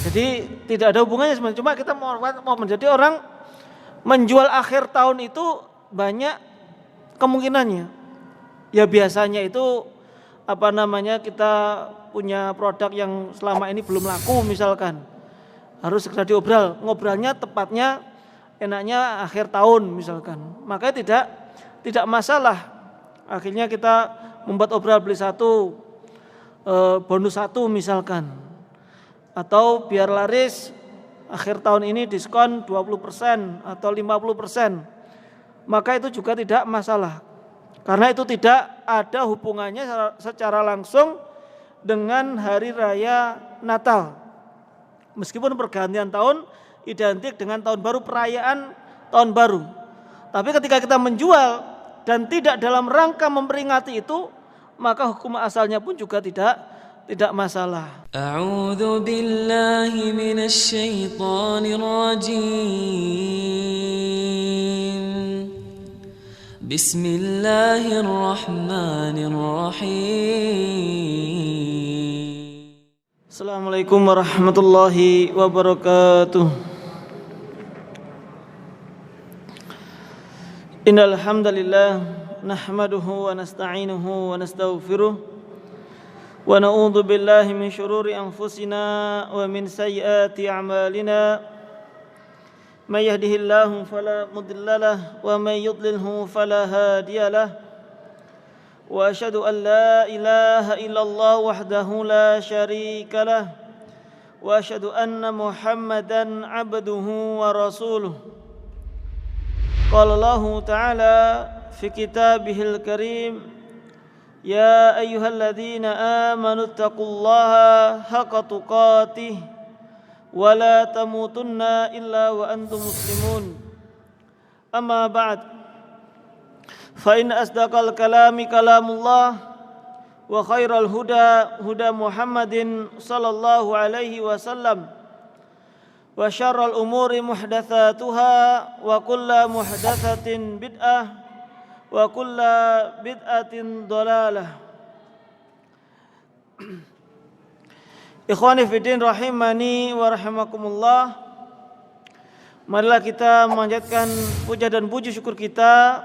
Jadi tidak ada hubungannya sebenarnya. Cuma kita mau menjadi orang menjual akhir tahun itu banyak kemungkinannya. Ya biasanya itu kita punya produk yang selama ini belum laku misalkan. Harus segera diobral. Ngobralnya tepatnya enaknya akhir tahun misalkan. Maka tidak masalah. Akhirnya kita membuat obral beli satu bonus satu misalkan. Atau biar laris akhir tahun ini diskon 20% atau 50%. Maka itu juga tidak masalah. Karena itu tidak ada hubungannya secara langsung dengan hari raya Natal. Meskipun pergantian tahun identik dengan tahun baru, perayaan tahun baru. Tapi ketika kita menjual dan tidak dalam rangka memperingati itu, maka hukum asalnya pun juga tidak masalah. A'udzu billahi minasy syaithanir rajim. Bismillahirrahmanirrahim. Assalamualaikum warahmatullahi wabarakatuh. Innal hamdalillah nahmaduhu wa nasta'inuhu wa nastaghfiruh. Wa na'udzu billahi min syururi anfusina wa min sayyiati a'malina. May yahdihillahu fala mudilla lahu wa may yudlilhu fala hadiya lahu. Wa asyhadu an la ilaha illallah wahdahu la syarika lahu wa asyhadu anna Muhammadan 'abduhu wa rasuluh. Qala Allah ta'ala fi kitabihil karim, ya ayyuhalladzina amanu taqullaha haqqa tuqatih wa la tamutunna illa wa antum muslimun. Amma ba'd, fa in asdaqal kalami kalamullah wa khairal huda huda Muhammadin sallallahu alaihi wasallam wa syarral umuri muhdatsatuha wa kullu muhdatsatin bid'ah wa kullu bid'atin dhalalah. Ikhwani fiddin rahimani wa rahimakumullah. Marilah kita memanjatkan puja dan puji syukur kita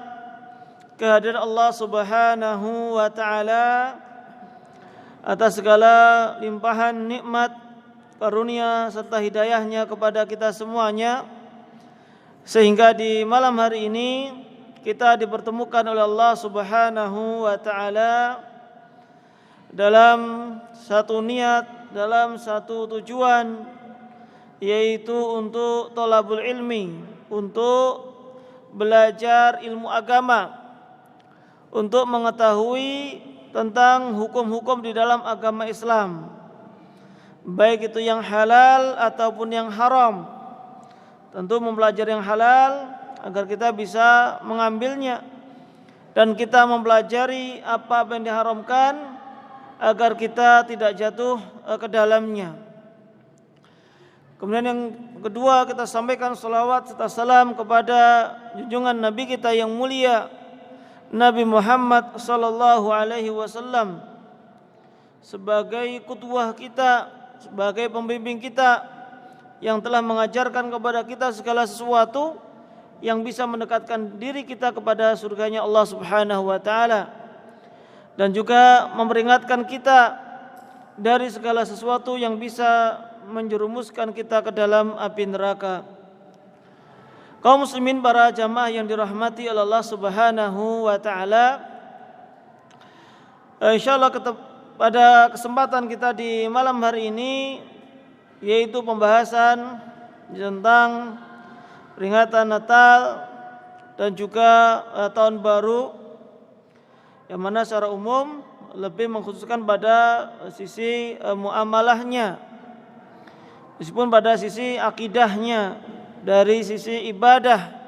kehadirat Allah Subhanahu wa taala atas segala limpahan nikmat, karunia serta hidayahnya kepada kita semuanya, sehingga di malam hari ini kita dipertemukan oleh Allah Subhanahu wa taala dalam satu niat, dalam satu tujuan, yaitu untuk thalabul ilmi, untuk belajar ilmu agama, untuk mengetahui tentang hukum-hukum di dalam agama Islam, baik itu yang halal ataupun yang haram. Tentu mempelajari yang halal agar kita bisa mengambilnya, dan kita mempelajari apa yang diharamkan agar kita tidak jatuh ke dalamnya. Kemudian yang kedua, kita sampaikan salawat serta salam kepada junjungan Nabi kita yang mulia, Nabi Muhammad sallallahu alaihi wasallam, sebagai qudwah kita, sebagai pembimbing kita yang telah mengajarkan kepada kita segala sesuatu yang bisa mendekatkan diri kita kepada surganya Allah Subhanahu wa taala, dan juga memperingatkan kita dari segala sesuatu yang bisa menjerumuskan kita ke dalam api neraka. Kaum muslimin, para jamaah yang dirahmati oleh Allah Subhanahu wa taala, insyaallah pada kesempatan kita di malam hari ini, yaitu pembahasan tentang peringatan Natal dan juga tahun baru, yang mana secara umum lebih mengkhususkan pada sisi muamalahnya, meskipun pada sisi akidahnya, dari sisi ibadah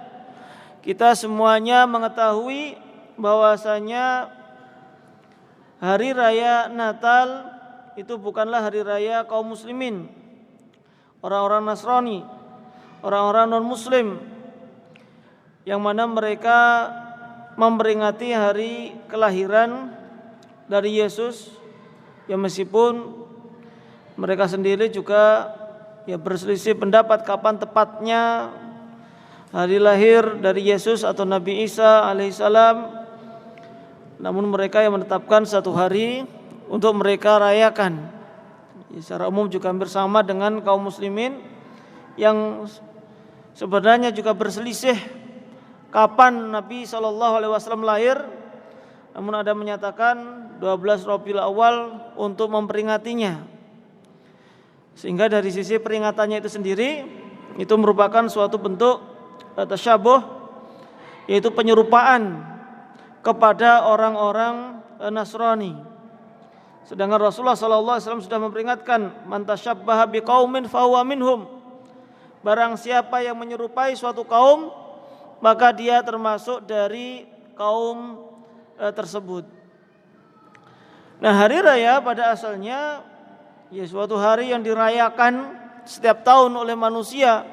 kita semuanya mengetahui bahwasanya hari raya Natal itu bukanlah hari raya kaum muslimin, orang-orang Nasrani, orang-orang non-muslim, yang mana mereka memperingati hari kelahiran dari Yesus, yang meskipun mereka sendiri juga ya berselisih pendapat kapan tepatnya hari lahir dari Yesus atau Nabi Isa alaihissalam. Namun mereka yang menetapkan satu hari untuk mereka rayakan. Ya, secara umum juga hampir sama dengan kaum muslimin yang sebenarnya juga berselisih kapan Nabi SAW lahir. Namun ada menyatakan 12 Rabiul Awal untuk memperingatinya. Sehingga dari sisi peringatannya itu sendiri itu merupakan suatu bentuk tasyabuh, yaitu penyerupaan kepada orang-orang Nasrani. Sedangkan Rasulullah SAW sudah memperingatkan, man tasyabbaha biqaumin fahuwa minhum. Barang siapa yang menyerupai suatu kaum, maka dia termasuk dari kaum tersebut. Nah, hari raya pada asalnya ya suatu hari yang dirayakan setiap tahun oleh manusia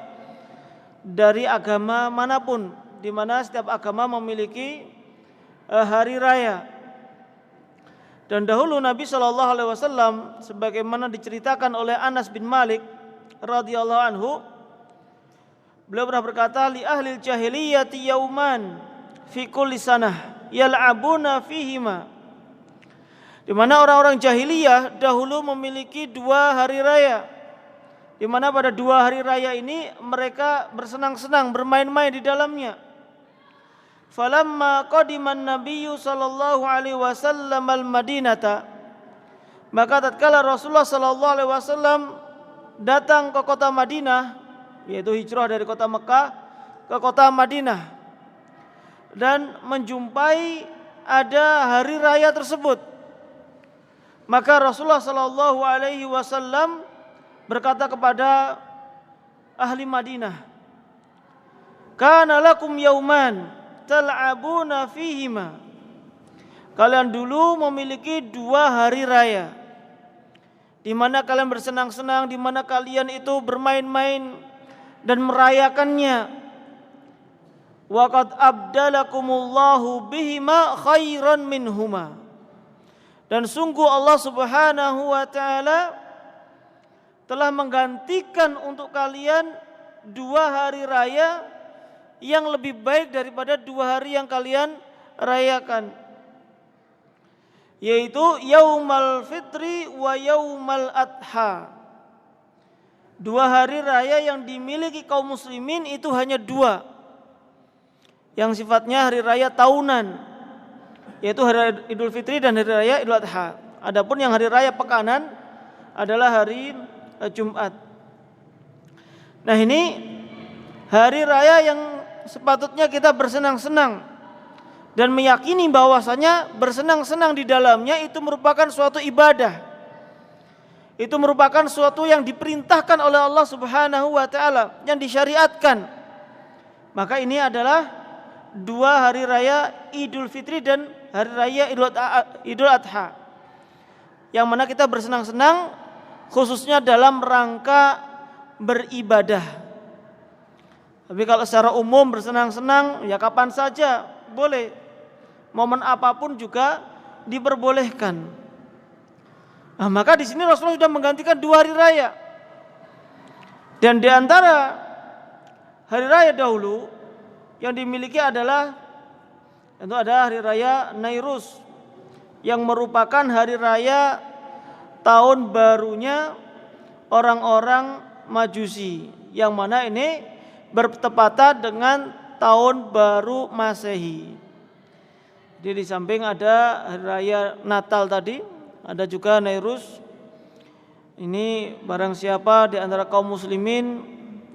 dari agama manapun, di mana setiap agama memiliki hari raya. Dan dahulu Nabi SAW sebagaimana diceritakan oleh Anas bin Malik radhiyallahu anhu, beliau pernah berkata, li ahlil jahiliyati yauman fi kulli sanah yal'abuna fihima. Di mana orang-orang jahiliyah dahulu memiliki 2 hari raya, di mana pada 2 hari raya ini mereka bersenang-senang, bermain-main di dalamnya. Falamma qadiman nabiyyu sallallahu alaihi wasallam al-Madinata, maka tatkala Rasulullah sallallahu alaihi wasallam datang ke kota Madinah, yaitu hijrah dari kota Mekah ke kota Madinah, dan menjumpai ada hari raya tersebut, maka Rasulullah sallallahu alaihi wasallam berkata kepada ahli Madinah, kana lakum yauman tal'abuna fihima. Kalian dulu memiliki 2 hari raya di mana kalian bersenang-senang, di mana kalian itu bermain-main dan merayakannya. Wa qad abdalakumullahu bihima khairan minhuma. Dan sungguh Allah Subhanahu wa taala telah menggantikan untuk kalian 2 hari raya yang lebih baik daripada 2 hari yang kalian rayakan, yaitu Yaumal Fitri wa Yaumal Adha. 2 hari raya yang dimiliki kaum muslimin itu hanya 2, yang sifatnya hari raya tahunan, yaitu hari Idul Fitri dan hari raya Idul Adha. Adapun yang hari raya pekanan adalah hari Jumat. Nah, ini hari raya yang sepatutnya kita bersenang-senang dan meyakini bahwasanya bersenang-senang di dalamnya itu merupakan suatu ibadah. Itu merupakan suatu yang diperintahkan oleh Allah Subhanahu wa taala, yang disyariatkan. Maka ini adalah 2 hari raya Idul Fitri dan hari raya Idul Adha, yang mana kita bersenang-senang khususnya dalam rangka beribadah. Tapi kalau secara umum bersenang-senang ya kapan saja boleh, momen apapun juga diperbolehkan. Nah, maka di sini Rasulullah sudah menggantikan 2 hari raya. Dan di antara hari raya dahulu yang dimiliki adalah itu ada hari raya Nairus, yang merupakan hari raya tahun barunya orang-orang Majusi, yang mana ini bertepatan dengan tahun baru Masehi. Jadi di samping ada hari raya Natal tadi, ada juga Nairus. Ini barang siapa di antara kaum muslimin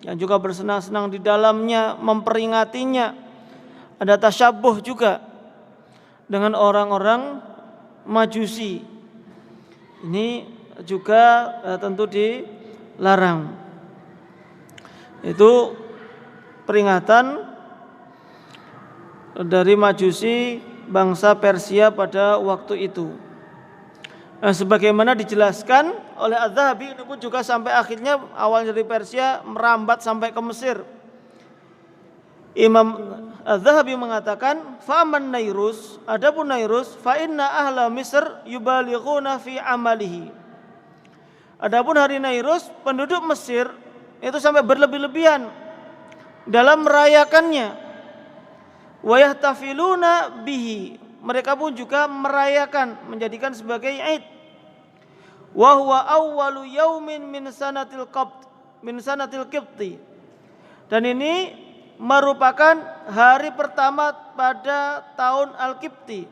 yang juga bersenang-senang di dalamnya, memperingatinya, ada tasyabuh juga dengan orang-orang Majusi, ini juga tentu dilarang. Itu peringatan dari Majusi bangsa Persia pada waktu itu. Nah, sebagaimana dijelaskan oleh Az-Zahabi, ini pun juga sampai akhirnya awalnya dari Persia merambat sampai ke Mesir. Imam Az-Zahabi mengatakan, fa'aman Nairus, adapun Nairus, fa inna ahla Misr yubalighuna fi amalihi. Adapun hari Nairus, penduduk Mesir itu sampai berlebih-lebihan dalam merayakannya. Wa yahtafiluna bihi, mereka pun juga merayakan, menjadikan sebagai Id. Wa huwa awwalu yaumin min sanatil qibti, dan ini merupakan hari pertama pada tahun Al-Qibti.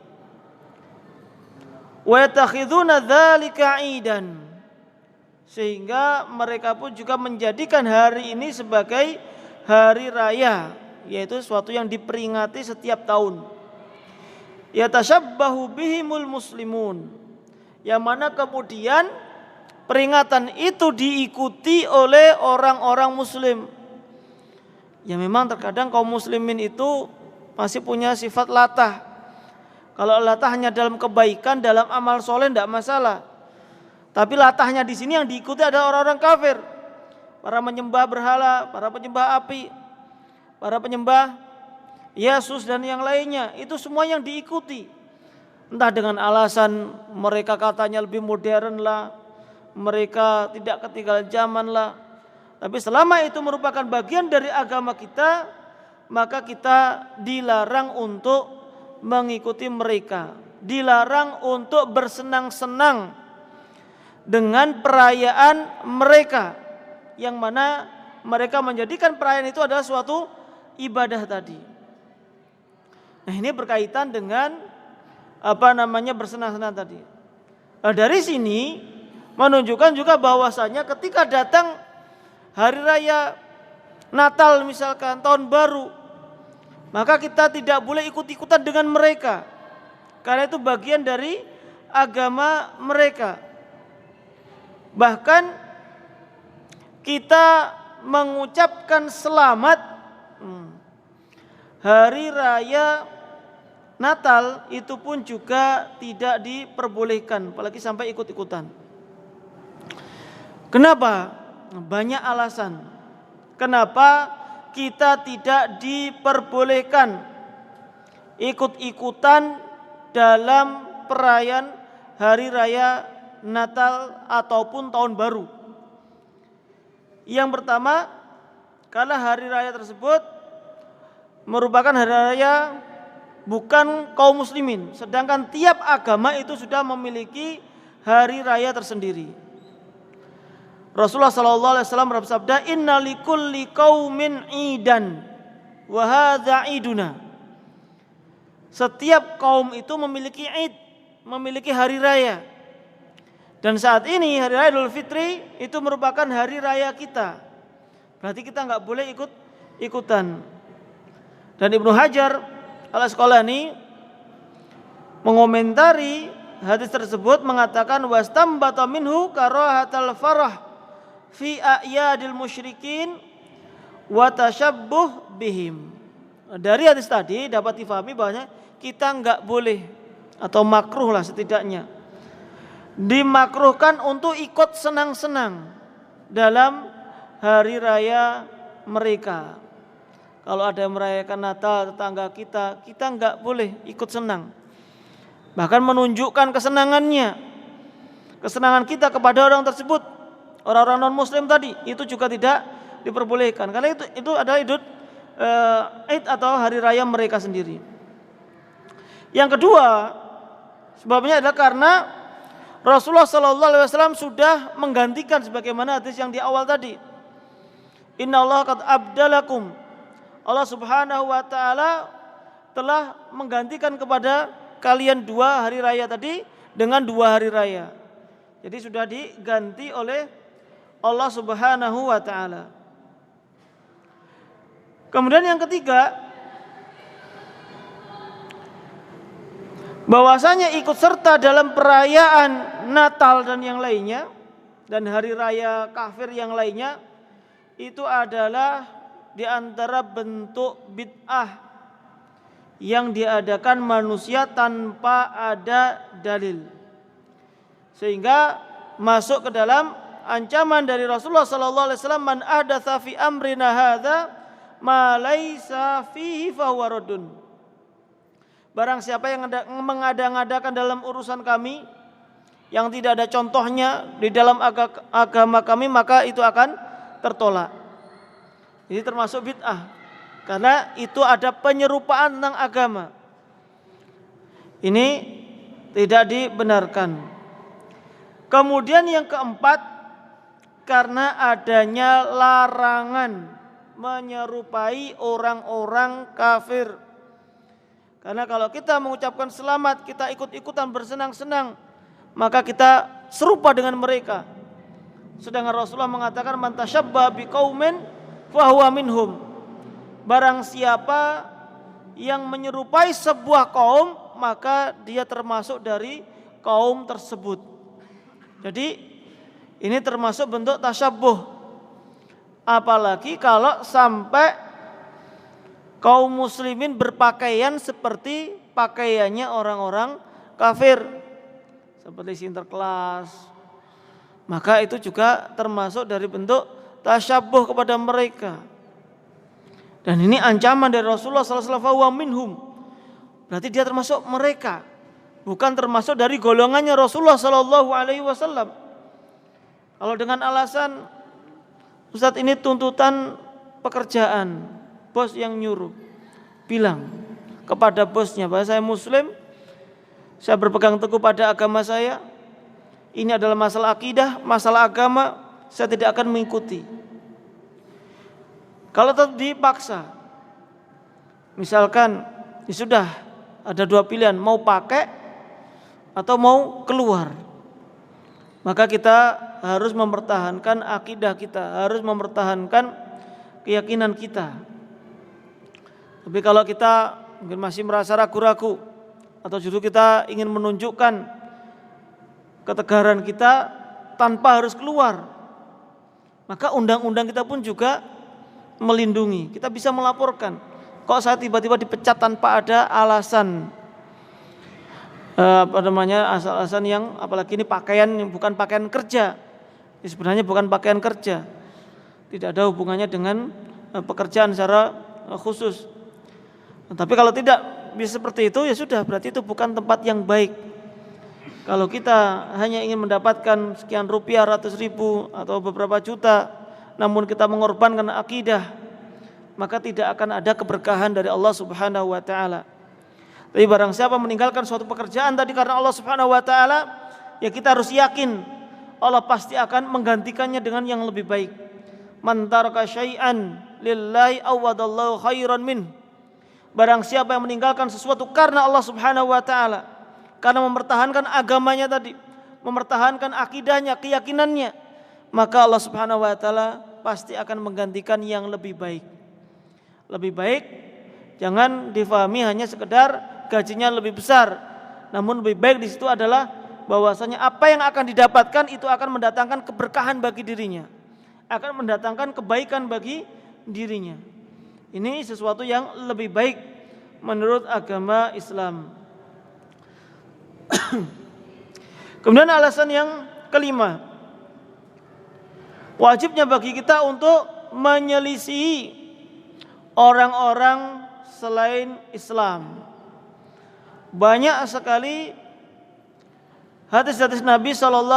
Wa yatakhiduna dzalika 'idan, sehingga mereka pun juga menjadikan hari ini sebagai hari raya, yaitu suatu yang diperingati setiap tahun. Yatashabbahu bihimul muslimun, yang mana kemudian peringatan itu diikuti oleh orang-orang muslim. Ya memang terkadang kaum muslimin itu masih punya sifat latah. Kalau latah hanya dalam kebaikan, dalam amal soleh tidak masalah. Tapi latahnya di sini yang diikuti adalah orang-orang kafir, para penyembah berhala, para penyembah api, para penyembah Yesus dan yang lainnya. Itu semua yang diikuti. Entah dengan alasan mereka katanya lebih modern lah, mereka tidak ketinggalan zaman lah. Tapi selama itu merupakan bagian dari agama kita, maka kita dilarang untuk mengikuti mereka, dilarang untuk bersenang-senang dengan perayaan mereka, yang mana mereka menjadikan perayaan itu adalah suatu ibadah tadi. Nah, ini berkaitan dengan bersenang-senang tadi. Nah, dari sini menunjukkan juga bahwasanya ketika datang hari raya Natal misalkan, tahun baru, maka kita tidak boleh ikut-ikutan dengan mereka, karena itu bagian dari agama mereka. Bahkan kita mengucapkan selamat hari raya Natal itu pun juga tidak diperbolehkan, apalagi sampai ikut-ikutan. Kenapa? Banyak alasan kenapa kita tidak diperbolehkan ikut-ikutan dalam perayaan hari raya Natal ataupun tahun baru. Yang pertama, karena hari raya tersebut merupakan hari raya bukan kaum muslimin, sedangkan tiap agama itu sudah memiliki hari raya tersendiri. Rasulullah SAW bersabda, "Inna likulli qaumin idan wa hadza iduna." Setiap kaum itu memiliki id, memiliki hari raya. Dan saat ini hari raya Idul Fitri itu merupakan hari raya kita. Berarti kita enggak boleh ikut-ikutan. Dan Ibnu Hajar Al-Asqalani mengomentari hadis tersebut mengatakan, "Wastambata minhu karahatal farah fi a'yadil musyrikin wa tashabbuh bihim." Dari hadis tadi dapat difahami bahwa kita enggak boleh atau makruh lah setidaknya, dimakruhkan untuk ikut senang-senang dalam hari raya mereka. Kalau ada yang merayakan Natal tetangga kita, kita enggak boleh ikut senang. Bahkan menunjukkan kesenangan kita kepada orang tersebut, orang-orang non muslim tadi, itu juga tidak diperbolehkan, karena itu adalah Id atau hari raya mereka sendiri. Yang kedua, sebabnya adalah karena Rasulullah SAW sudah menggantikan sebagaimana hadis yang di awal tadi. Innallaha qad abdalakum, Allah Subhanahu wa taala telah menggantikan kepada kalian 2 hari raya tadi dengan 2 hari raya. Jadi sudah diganti oleh Allah Subhanahu wa taala. Kemudian yang ketiga, bahwasanya ikut serta dalam perayaan Natal dan yang lainnya, dan hari raya kafir yang lainnya, itu adalah di antara bentuk bid'ah yang diadakan manusia tanpa ada dalil, sehingga masuk ke dalam ancaman dari Rasulullah SAW, "Man ahdatsa fi amrina hadza ma laisa fihi fahuwa raddun." Barang siapa yang mengada-ngadakan dalam urusan kami yang tidak ada contohnya di dalam agama kami, maka itu akan tertolak. Ini termasuk bid'ah karena itu ada penyerupaan tentang agama. Ini tidak dibenarkan. Kemudian yang keempat, karena adanya larangan menyerupai orang-orang kafir. Karena kalau kita mengucapkan selamat, kita ikut-ikutan bersenang-senang, maka kita serupa dengan mereka. Sedangkan Rasulullah mengatakan man tasyabbaha biqaumin fahuwa minhum. Barang siapa yang menyerupai sebuah kaum, maka dia termasuk dari kaum tersebut. Jadi ini termasuk bentuk tasyabbuh. Apalagi kalau sampai kaum muslimin berpakaian seperti pakaiannya orang-orang kafir, seperti Sinterklas, maka itu juga termasuk dari bentuk tasyabbuh kepada mereka. Dan ini ancaman dari Rasulullah SAW minhum. Berarti dia termasuk mereka, bukan termasuk dari golongannya Rasulullah SAW. Kalau dengan alasan Ustadz ini tuntutan pekerjaan, bos yang nyuruh, bilang kepada bosnya bahwa saya muslim, saya berpegang teguh pada agama saya, ini adalah masalah akidah, masalah agama, saya tidak akan mengikuti. Kalau tetap dipaksa, misalkan ya sudah ada dua pilihan, mau pakai atau mau keluar, maka kita harus mempertahankan akidah kita, harus mempertahankan keyakinan kita. Tapi kalau kita mungkin masih merasa ragu-ragu atau justru kita ingin menunjukkan ketegaran kita tanpa harus keluar, maka undang-undang kita pun juga melindungi. Kita bisa melaporkan, kok saya tiba-tiba dipecat tanpa ada alasan alasan yang, apalagi ini pakaian yang bukan pakaian kerja. Ini sebenarnya bukan pakaian kerja, tidak ada hubungannya dengan pekerjaan secara khusus. Tapi kalau tidak bisa seperti itu, ya sudah, berarti itu bukan tempat yang baik. Kalau kita hanya ingin mendapatkan sekian rupiah, ratus ribu atau beberapa juta, namun kita mengorbankan akidah, maka tidak akan ada keberkahan dari Allah Subhanahu wa taala. Tapi barang siapa meninggalkan suatu pekerjaan tadi karena Allah Subhanahu wa taala, ya kita harus yakin Allah pasti akan menggantikannya dengan yang lebih baik. Man taraka syai'an lillahi awadallahu khairan min. Barang siapa yang meninggalkan sesuatu karena Allah Subhanahu wa taala, karena mempertahankan agamanya tadi, mempertahankan akidahnya, keyakinannya, maka Allah Subhanahu wa taala pasti akan menggantikan yang lebih baik. Lebih baik jangan difahami hanya sekedar gajinya lebih besar, namun lebih baik di situ adalah bahwasanya apa yang akan didapatkan itu akan mendatangkan keberkahan bagi dirinya, akan mendatangkan kebaikan bagi dirinya. Ini sesuatu yang lebih baik menurut agama Islam. Kemudian alasan yang kelima, wajibnya bagi kita untuk menyelisihi orang-orang selain Islam. Banyak sekali hadis-hadis Nabi SAW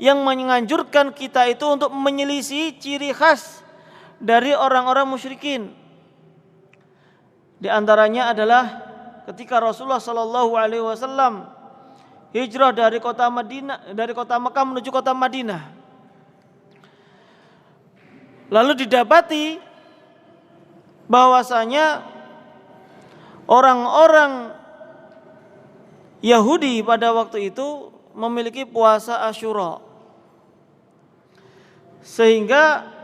yang menganjurkan kita itu untuk menyelisihi ciri khas dari orang-orang musyrikin. Di antaranya adalah ketika Rasulullah SAW hijrah dari kota Mekah menuju kota Madinah, lalu didapati bahwasanya orang-orang Yahudi pada waktu itu memiliki puasa Asyura, sehingga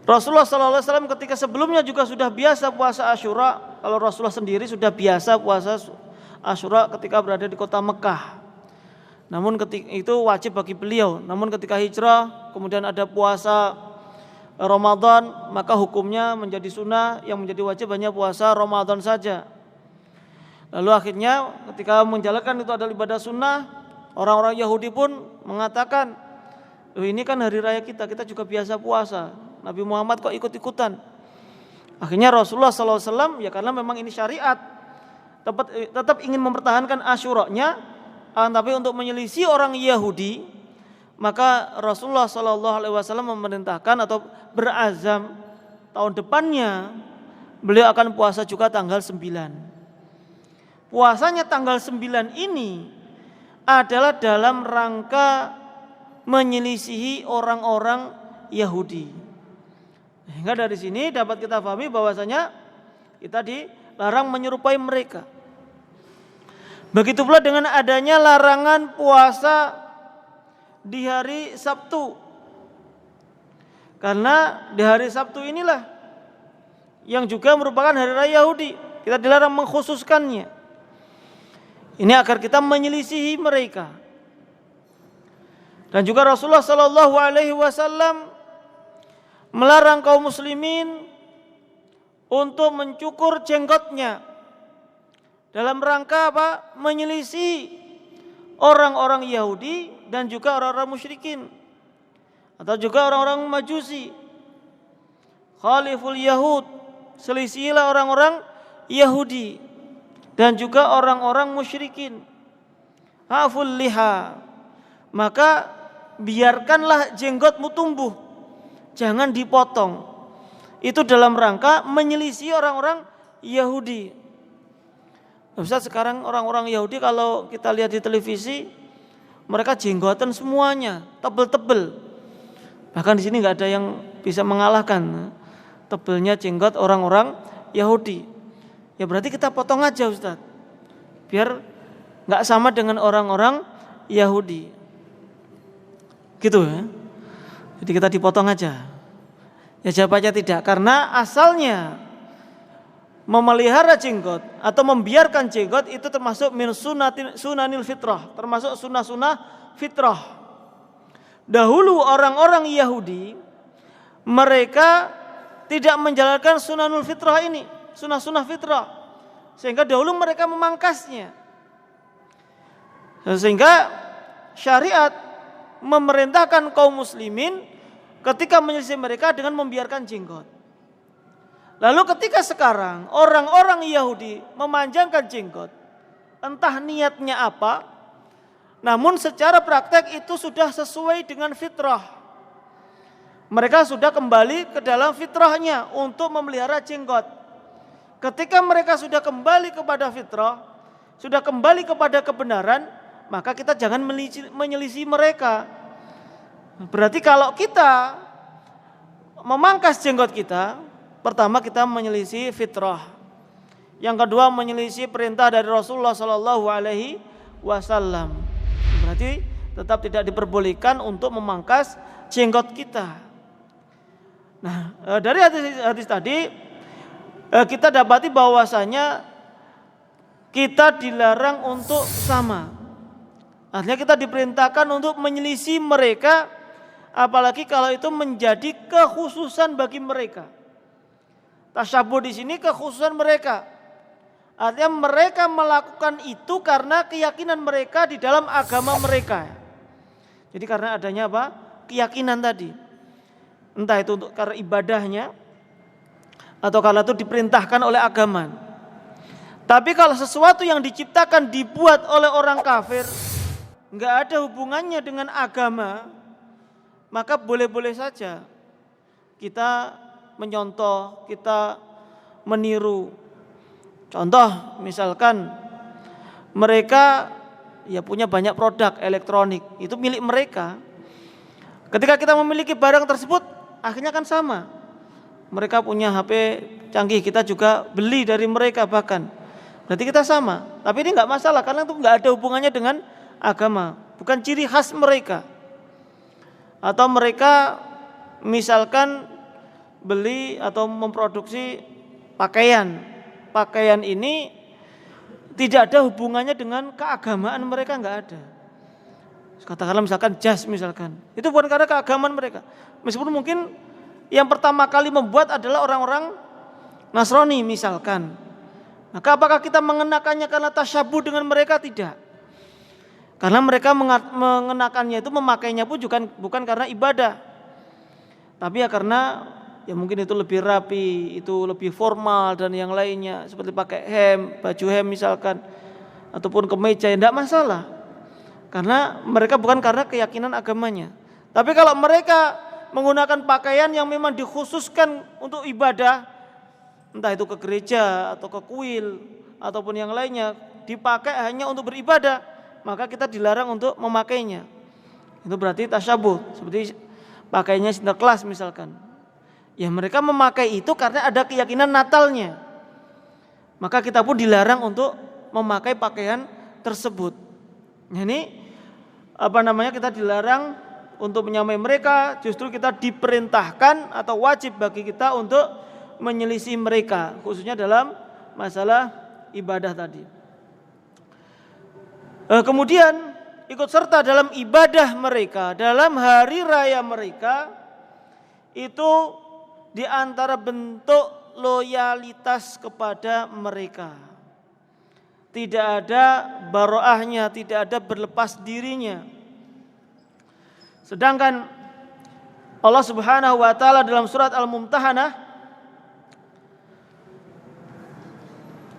Rasulullah SAW ketika sebelumnya juga sudah biasa puasa Asyura. Kalau Rasulullah sendiri sudah biasa puasa Asyura ketika berada di kota Mekah, namun ketika itu wajib bagi beliau. Namun ketika hijrah kemudian ada puasa Ramadan, maka hukumnya menjadi sunnah, yang menjadi wajib hanya puasa Ramadan saja. Lalu akhirnya ketika menjalankan itu adalah ibadah sunnah, orang-orang Yahudi pun mengatakan, ini kan hari raya kita juga biasa puasa, Nabi Muhammad kok ikut-ikutan. Akhirnya Rasulullah SAW ya karena memang ini syariat, tetap ingin mempertahankan Asyuranya, tapi untuk menyelisih orang Yahudi, maka Rasulullah SAW memerintahkan atau berazam tahun depannya beliau akan puasa juga tanggal 9. Puasanya tanggal 9 ini adalah dalam rangka menyelisihi orang-orang Yahudi. Sehingga dari sini dapat kita pahami bahwasanya kita dilarang menyerupai mereka. Begitu pula dengan adanya larangan puasa di hari Sabtu. Karena di hari Sabtu inilah yang juga merupakan hari raya Yahudi. Kita dilarang mengkhususkannya. Ini agar kita menyelisihi mereka. Dan juga Rasulullah SAW melarang kaum muslimin untuk mencukur jenggotnya dalam rangka apa? Menyelisih orang-orang Yahudi dan juga orang-orang musyrikin atau juga orang-orang Majusi. Khaliful Yahud, selisihilah orang-orang Yahudi dan juga orang-orang musyrikin. Haful liha, maka biarkanlah jenggotmu tumbuh, jangan dipotong. Itu dalam rangka menyelisih orang-orang Yahudi. Ustaz, sekarang orang-orang Yahudi kalau kita lihat di televisi, mereka jenggotan semuanya, tebel-tebel. Bahkan di sini nggak ada yang bisa mengalahkan tebelnya jenggot orang-orang Yahudi. Ya berarti kita potong aja Ustaz, biar nggak sama dengan orang-orang Yahudi. Gitu ya. Jadi kita dipotong aja. Ya jawabannya tidak, karena asalnya memelihara jenggot atau membiarkan jenggot itu termasuk min sunanil fitrah, termasuk sunnah-sunnah fitrah. Dahulu orang-orang Yahudi mereka tidak menjalankan sunanul fitrah ini, sunnah-sunnah fitrah, sehingga dahulu mereka memangkasnya. Sehingga syariat memerintahkan kaum muslimin ketika menyelisih mereka dengan membiarkan jenggot. Lalu ketika sekarang orang-orang Yahudi memanjangkan jenggot, entah niatnya apa, namun secara praktek itu sudah sesuai dengan fitrah. Mereka sudah kembali ke dalam fitrahnya untuk memelihara jenggot. Ketika mereka sudah kembali kepada fitrah, sudah kembali kepada kebenaran, maka kita jangan menyelisih mereka. Berarti kalau kita memangkas jenggot kita, pertama kita menyelisih fitrah. Yang kedua menyelisih perintah dari Rasulullah SAW. Berarti tetap tidak diperbolehkan untuk memangkas jenggot kita. Nah, dari hadis tadi kita dapati bahwasanya kita dilarang untuk sama. Artinya kita diperintahkan untuk menyelisih mereka, apalagi kalau itu menjadi kekhususan bagi mereka. Tasyabuh di sini kekhususan mereka. Artinya mereka melakukan itu karena keyakinan mereka di dalam agama mereka. Jadi karena adanya apa? Keyakinan tadi. Entah itu untuk karena ibadahnya atau karena itu diperintahkan oleh agama. Tapi kalau sesuatu yang diciptakan dibuat oleh orang kafir, enggak ada hubungannya dengan agama, maka boleh-boleh saja kita menyontoh, kita meniru. Contoh misalkan mereka ya punya banyak produk elektronik, itu milik mereka. Ketika kita memiliki barang tersebut, akhirnya kan sama. Mereka punya HP canggih, kita juga beli dari mereka bahkan. Berarti kita sama. Tapi ini enggak masalah karena itu enggak ada hubungannya dengan agama, bukan ciri khas mereka. Atau mereka misalkan beli atau memproduksi pakaian. Pakaian ini tidak ada hubungannya dengan keagamaan mereka, enggak ada. Katakanlah misalkan jas misalkan, itu bukan karena keagamaan mereka. Meskipun mungkin yang pertama kali membuat adalah orang-orang Nasrani misalkan. Maka apakah kita mengenakannya karena tasyabuh dengan mereka? Tidak. Karena mereka mengenakannya itu, memakainya pun bukan karena ibadah. Tapi ya karena ya mungkin itu lebih rapi, itu lebih formal dan yang lainnya, seperti pakai hem, baju hem misalkan, ataupun kemeja, ya tidak masalah. Karena mereka bukan karena keyakinan agamanya. Tapi kalau mereka menggunakan pakaian yang memang dikhususkan untuk ibadah, entah itu ke gereja atau ke kuil ataupun yang lainnya, dipakai hanya untuk beribadah, maka kita dilarang untuk memakainya. Itu berarti tasyabuh, seperti pakainya Sinterklas misalkan. Ya mereka memakai itu karena ada keyakinan Natalnya. Maka kita pun dilarang untuk memakai pakaian tersebut. Ini kita dilarang untuk menyamai mereka, justru kita diperintahkan atau wajib bagi kita untuk menyelisih mereka, khususnya dalam masalah ibadah tadi. Kemudian ikut serta dalam ibadah mereka, dalam hari raya mereka, itu di antara bentuk loyalitas kepada mereka. Tidak ada baroahnya, tidak ada berlepas dirinya. Sedangkan Allah Subhanahu wa taala dalam surat Al-Mumtahanah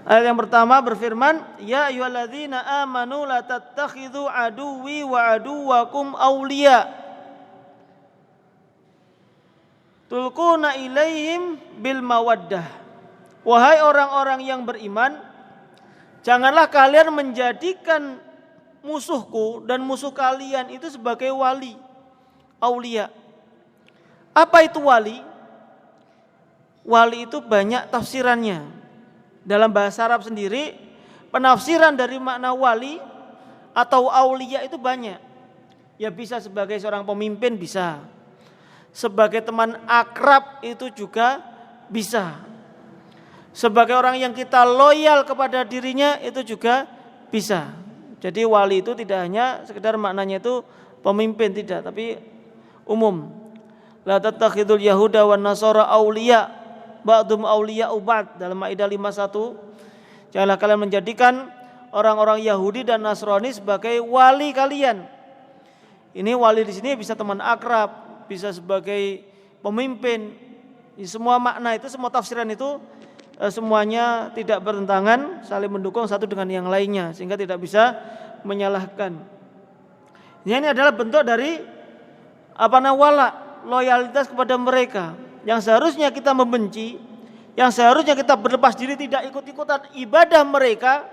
ayat yang pertama berfirman, ya ayyuhalladzina amanu la tattakhidhu aduwwi wa aduwwakum awliya tulquna ilaihim bil mawaddah. Wahai orang-orang yang beriman, janganlah kalian menjadikan musuhku dan musuh kalian itu sebagai wali, aulia. Apa itu wali? Wali itu banyak tafsirannya. Dalam bahasa Arab sendiri, penafsiran dari makna wali atau aulia itu banyak. Ya bisa sebagai seorang pemimpin bisa. Sebagai teman akrab itu juga bisa. Sebagai orang yang kita loyal kepada dirinya itu juga bisa. Jadi wali itu tidak hanya sekedar maknanya itu pemimpin, tidak, tapi umum. La tattakhidul yahuda wan nasara auliya ba'dhum auliya'u ba'd, dalam Maidah 51. Janganlah kalian menjadikan orang-orang Yahudi dan Nasrani sebagai wali kalian. Ini wali di sini bisa teman akrab, bisa sebagai pemimpin. Semua makna itu, semua tafsiran itu semuanya tidak bertentangan, saling mendukung satu dengan yang lainnya, sehingga tidak bisa menyalahkan. Ini adalah bentuk dari wala, loyalitas kepada mereka. Yang seharusnya kita membenci, yang seharusnya kita berlepas diri, tidak ikut-ikutan ibadah mereka.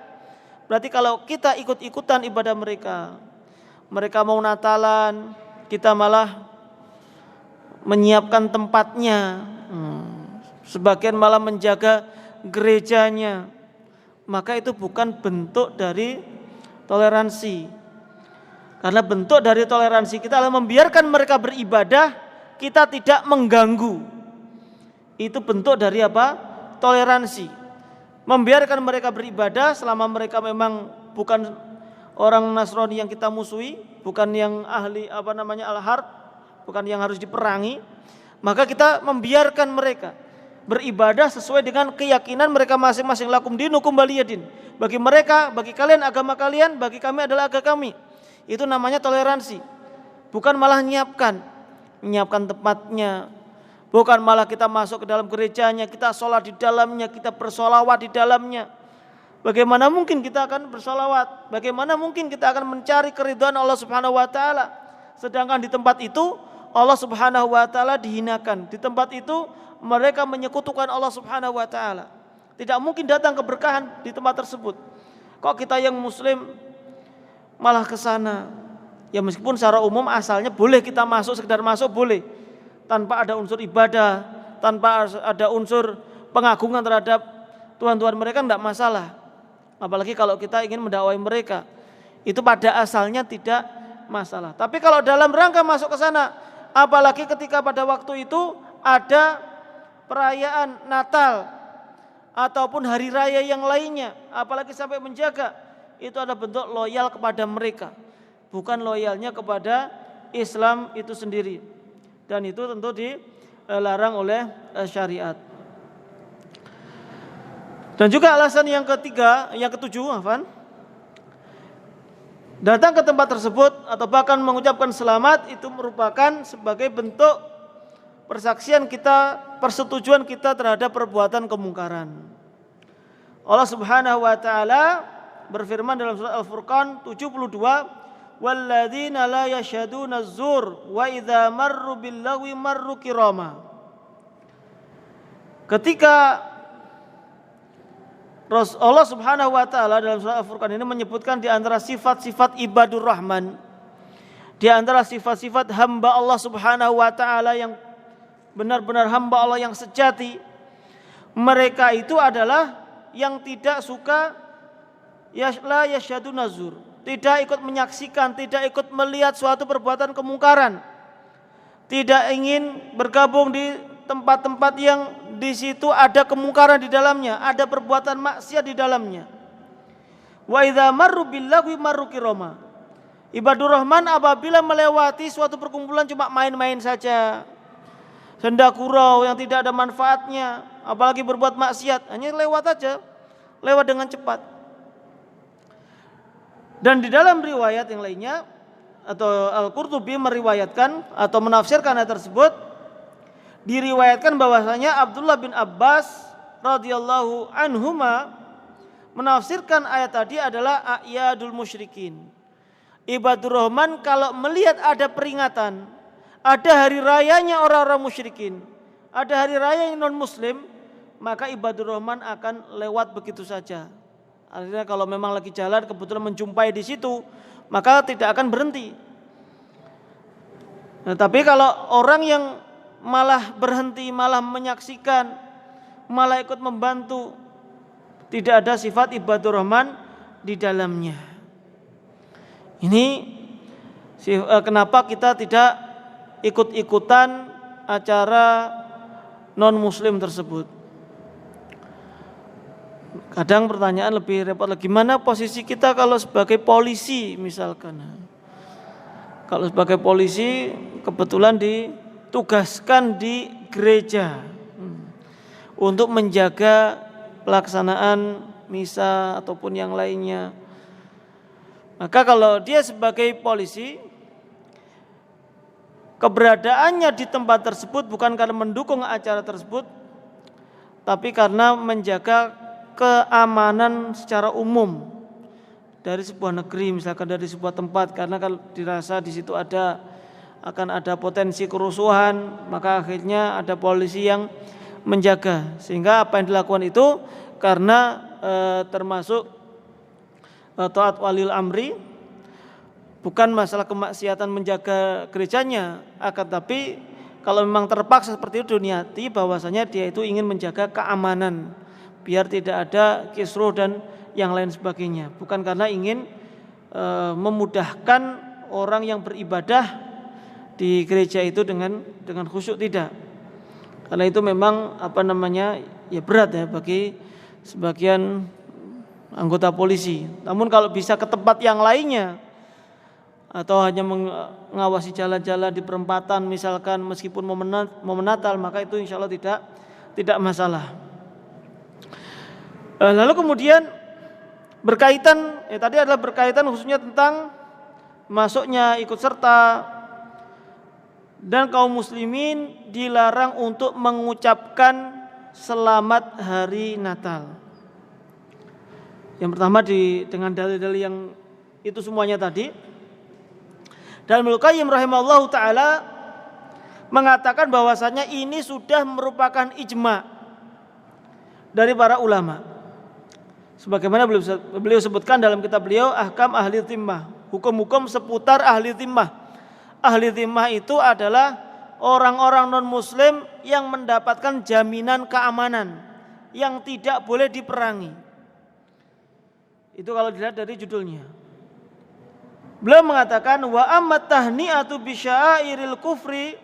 Berarti kalau kita ikut-ikutan ibadah mereka, mereka mau Natalan, kita malah menyiapkan tempatnya, sebagian malah menjaga gerejanya, maka itu bukan bentuk dari toleransi. Karena bentuk dari toleransi kita adalah membiarkan mereka beribadah, kita tidak mengganggu. Itu bentuk dari toleransi. Membiarkan mereka beribadah selama mereka memang bukan orang Nasrani yang kita musuhi, bukan yang ahli al-harb, bukan yang harus diperangi, maka kita membiarkan mereka beribadah sesuai dengan keyakinan mereka masing-masing. Lakum dinukum waliyadin. Bagi mereka, bagi kalian agama kalian, bagi kami adalah agama kami. Itu namanya toleransi. Bukan malah menyiapkan tempatnya. Bukan malah kita masuk ke dalam gerejanya, kita sholat di dalamnya, kita bersolawat di dalamnya. Bagaimana mungkin kita akan bersolawat? Bagaimana mungkin kita akan mencari keridhaan Allah Subhanahu wa taala? Sedangkan di tempat itu Allah Subhanahu wa taala dihinakan. Di tempat itu mereka menyekutukan Allah Subhanahu wa taala. Tidak mungkin datang keberkahan di tempat tersebut. Kok kita yang muslim malah ke sana? Ya meskipun secara umum asalnya boleh kita masuk, sekedar masuk boleh. Tanpa ada unsur ibadah, tanpa ada unsur pengagungan terhadap Tuhan-Tuhan mereka, tidak masalah. Apalagi kalau kita ingin mendakwai mereka, itu pada asalnya tidak masalah. Tapi kalau dalam rangka masuk ke sana, apalagi ketika pada waktu itu ada perayaan Natal ataupun hari raya yang lainnya, apalagi sampai menjaga, itu ada bentuk loyal kepada mereka, bukan loyalnya kepada Islam itu sendiri. Dan itu tentu dilarang oleh syariat. Dan juga alasan yang ketujuh, datang ke tempat tersebut atau bahkan mengucapkan selamat itu merupakan sebagai bentuk persaksian kita, persetujuan kita terhadap perbuatan kemungkaran. Allah Subhanahu wa taala berfirman dalam surah Al-Furqan 72, walladzina la yashhaduna az-zur wa idza marru bil lagwi marru kirama. Ketika Allah Subhanahu wa taala dalam surah Al-Furqan ini menyebutkan di antara sifat-sifat ibadur rahman, di antara sifat-sifat hamba Allah Subhanahu wa taala yang benar-benar hamba Allah yang sejati, mereka itu adalah yang tidak suka la yasyadun nazur, tidak ikut menyaksikan, tidak ikut melihat suatu perbuatan kemungkaran, tidak ingin bergabung di tempat-tempat yang di situ ada kemungkaran di dalamnya, ada perbuatan maksiat di dalamnya. Wa idza marru bil lagwi marru kirama. Ibadur Rahman apabila melewati suatu perkumpulan cuma main-main saja, senda gurau yang tidak ada manfaatnya, apalagi berbuat maksiat, hanya lewat aja, lewat dengan cepat. Dan di dalam riwayat yang lainnya, atau Al-Qurtubi meriwayatkan atau menafsirkan ayat tersebut, diriwayatkan bahwasanya Abdullah bin Abbas radhiyallahu anhuma menafsirkan ayat tadi adalah a'yadul musyrikin. Ibadur Rahman kalau melihat ada peringatan, ada hari rayanya orang-orang musyrikin, ada hari raya yang non muslim, maka Ibadur Rahman akan lewat begitu saja. Artinya kalau memang lagi jalan kebetulan menjumpai di situ, maka tidak akan berhenti. Nah, tapi kalau orang yang malah berhenti, malah menyaksikan, malah ikut membantu, tidak ada sifat Ibadur Rahman di dalamnya. Ini kenapa kita tidak ikut-ikutan acara non-muslim tersebut. Kadang pertanyaan lebih repot lagi, gimana posisi kita kalau sebagai polisi misalkan. Kalau sebagai polisi kebetulan ditugaskan di gereja untuk menjaga pelaksanaan misa ataupun yang lainnya. Maka kalau dia sebagai polisi, keberadaannya di tempat tersebut bukan karena mendukung acara tersebut, tapi karena menjaga keamanan secara umum dari sebuah negeri, misalkan dari sebuah tempat, karena kalau dirasa di situ akan ada potensi kerusuhan, maka akhirnya ada polisi yang menjaga. Sehingga apa yang dilakukan itu karena termasuk taat walil amri, bukan masalah kemaksiatan menjaga gerejanya, akan tapi kalau memang terpaksa seperti itu diniati bahwasanya dia itu ingin menjaga keamanan biar tidak ada kisruh dan yang lain sebagainya, bukan karena ingin memudahkan orang yang beribadah di gereja itu dengan khusyuk, tidak. Karena itu memang ya berat ya bagi sebagian anggota polisi. Namun kalau bisa ke tempat yang lainnya atau hanya mengawasi jalan-jalan di perempatan misalkan meskipun momen Natal, maka itu insya Allah tidak masalah. Lalu kemudian berkaitan, tadi adalah berkaitan khususnya tentang masuknya ikut serta dan kaum muslimin dilarang untuk mengucapkan selamat hari Natal. Yang pertama dengan dalil-dalil yang itu semuanya tadi. Dan Ibnu Qayyim rahimahullahu taala mengatakan bahwasanya ini sudah merupakan ijma dari para ulama. Sebagaimana beliau sebutkan dalam kitab beliau Ahkam Ahli Zimmah, hukum-hukum seputar ahli zimmah. Ahli zimmah itu adalah orang-orang non-muslim yang mendapatkan jaminan keamanan yang tidak boleh diperangi. Itu kalau dilihat dari judulnya. Beliau mengatakan wa ammat tahni'atu bi sya'airil kufri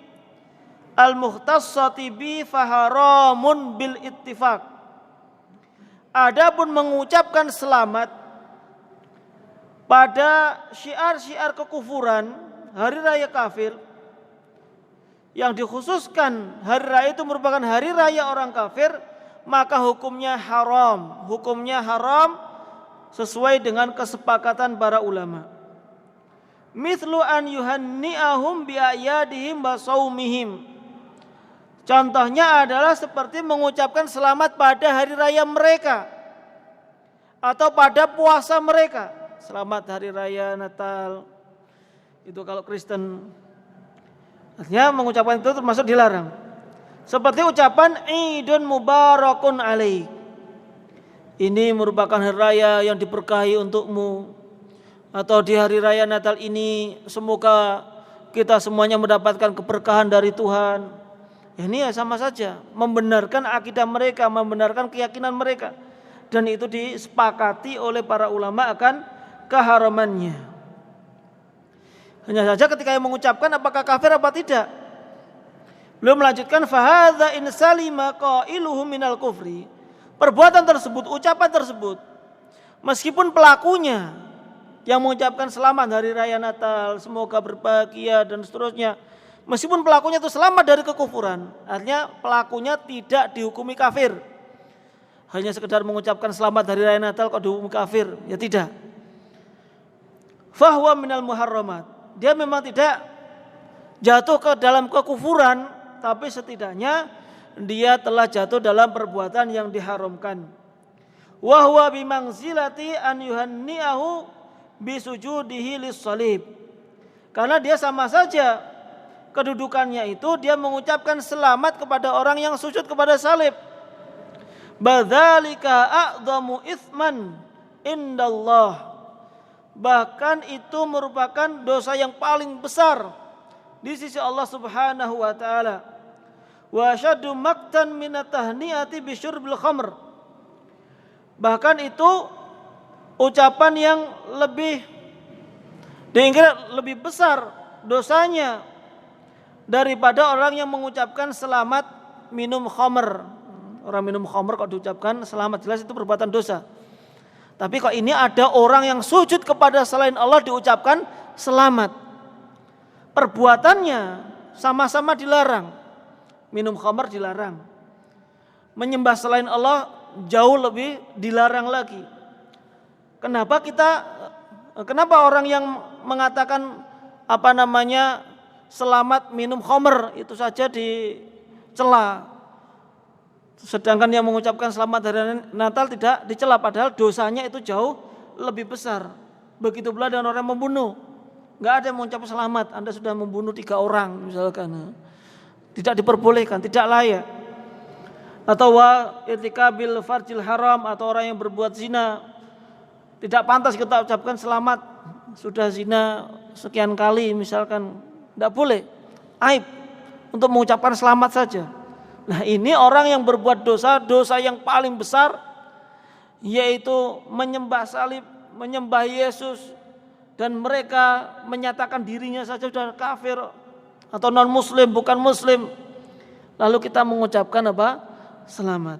al-mukhtassati bi faharamun bil ittifaq. Adapun mengucapkan selamat pada syiar-syiar kekufuran, hari raya kafir yang dikhususkan hari raya itu merupakan hari raya orang kafir, maka hukumnya haram. Hukumnya haram sesuai dengan kesepakatan para ulama. Mithlu an yuhanni'ahum bi'ayadihim wa saumihim. Contohnya adalah seperti mengucapkan selamat pada hari raya mereka atau pada puasa mereka. Selamat hari raya Natal, Itu kalau Kristen. Artinya mengucapkan itu termasuk dilarang. Seperti ucapan Idun Mubarakun alaik. Ini merupakan hari raya yang diberkahi untukmu. Atau di hari raya Natal ini semoga kita semuanya mendapatkan keberkahan dari Tuhan. Ini ya sama saja, membenarkan akidah mereka, membenarkan keyakinan mereka. Dan itu disepakati oleh para ulama akan keharamannya. Hanya saja ketika yang mengucapkan apakah kafir apa tidak. Beliau melanjutkan fahadza in salima qailuhu minal kufri. Perbuatan tersebut, ucapan tersebut, meskipun pelakunya yang mengucapkan selamat hari raya Natal, semoga berbahagia dan seterusnya, meskipun pelakunya itu selamat dari kekufuran, artinya pelakunya tidak dihukumi kafir. Hanya sekedar mengucapkan selamat hari raya Natal kok dihukumi kafir? Ya tidak. Fahuwa minal muharramat. Dia memang tidak jatuh ke dalam kekufuran, tapi setidaknya dia telah jatuh dalam perbuatan yang diharamkan. Wa huwa bimangzilati an yuhanni'ahu bisujudihi lis-salib. Karena dia sama saja kedudukannya itu dia mengucapkan selamat kepada orang yang sujud kepada salib. Badzalika a'dhamu itsman indallah. Bahkan itu merupakan dosa yang paling besar di sisi Allah Subhanahu wa taala. Wa syaddu maqtan min at-tahni'ati bi syurbil khamr. Bahkan itu ucapan yang lebih diingat lebih besar dosanya daripada orang yang mengucapkan selamat minum khamr. Orang minum khamr kok diucapkan selamat, jelas itu perbuatan dosa. Tapi kok ini ada orang yang sujud kepada selain Allah diucapkan selamat. Perbuatannya sama-sama dilarang. Minum khamr dilarang. Menyembah selain Allah jauh lebih dilarang lagi. Kenapa orang yang mengatakan selamat minum khamr itu saja dicela, sedangkan yang mengucapkan selamat hari Natal tidak dicela, padahal dosanya itu jauh lebih besar. Begitu pula dengan orang yang membunuh, nggak ada yang mengucapkan selamat, Anda sudah membunuh 3 orang misalkan, tidak diperbolehkan, tidak layak. Atau wa irtikabil farjil haram, atau orang yang berbuat zina, tidak pantas kita ucapkan selamat sudah zina sekian kali misalkan, tidak boleh, aib untuk mengucapkan selamat saja. Nah ini orang yang berbuat dosa yang paling besar, yaitu menyembah salib, menyembah Yesus, dan mereka menyatakan dirinya saja sudah kafir atau non muslim, bukan muslim, lalu kita mengucapkan selamat.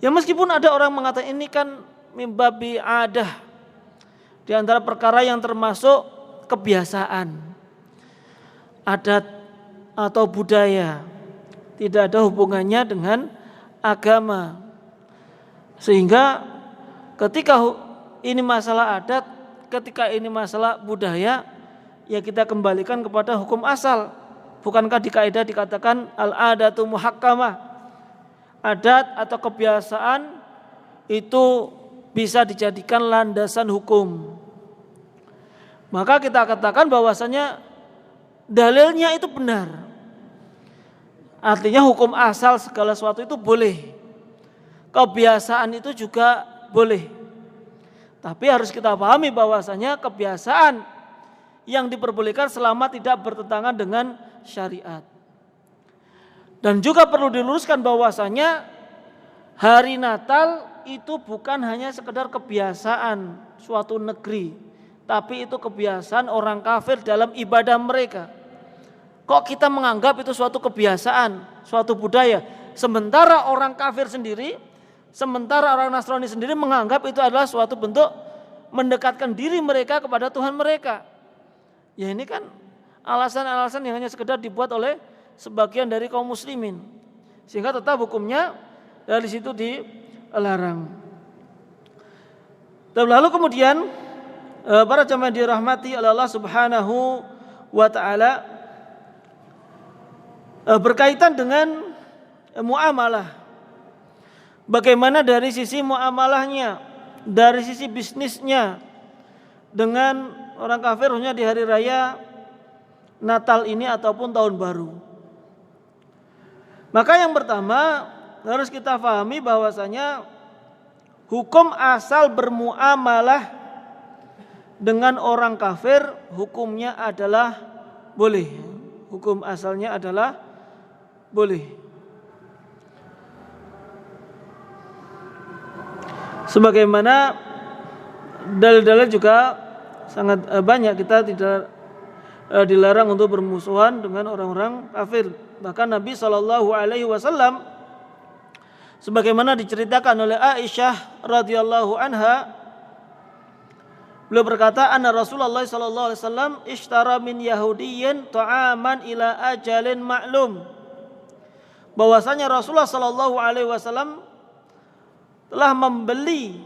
Ya meskipun ada orang mengatakan ini kan mimbabi adah, di antara perkara yang termasuk kebiasaan, adat atau budaya, tidak ada hubungannya dengan agama. Sehingga ketika ini masalah adat, ketika ini masalah budaya, ya kita kembalikan kepada hukum asal. Bukankah di kaidah dikatakan al-adatu muhakkamah? Adat atau kebiasaan itu bisa dijadikan landasan hukum. Maka kita katakan bahwasanya dalilnya itu benar. Artinya hukum asal segala sesuatu itu boleh. Kebiasaan itu juga boleh. Tapi harus kita pahami bahwasanya kebiasaan yang diperbolehkan selama tidak bertentangan dengan syariat. Dan juga perlu diluruskan bahwasanya hari Natal itu bukan hanya sekedar kebiasaan suatu negeri, tapi itu kebiasaan orang kafir dalam ibadah mereka. Kok kita menganggap itu suatu kebiasaan, suatu budaya, sementara orang kafir sendiri, sementara orang Nasrani sendiri menganggap itu adalah suatu bentuk mendekatkan diri mereka kepada Tuhan mereka. Ya ini kan alasan-alasan yang hanya sekedar dibuat oleh sebagian dari kaum muslimin, sehingga tetap hukumnya dari situ dilarang. Dan lalu kemudian para jamaah dirahmati oleh Allah Subhanahu wa taala, berkaitan dengan muamalah. Bagaimana dari sisi muamalahnya, dari sisi bisnisnya dengan orang kafir khususnya di hari raya Natal ini ataupun tahun baru. Maka yang pertama harus kita pahami bahwasanya hukum asal bermuamalah dengan orang kafir hukumnya adalah boleh. Hukum asalnya adalah boleh. Sebagaimana dalil-dalil juga sangat banyak, kita tidak dilarang untuk bermusuhan dengan orang-orang kafir. Bahkan Nabi SAW sebagaimana diceritakan oleh Aisyah radhiyallahu anha, beliau berkata, anna Rasulullah SAW ishtara min Yahudiyyin ta'aman ila ajalin ma'lum. Bahwasanya Rasulullah SAW telah membeli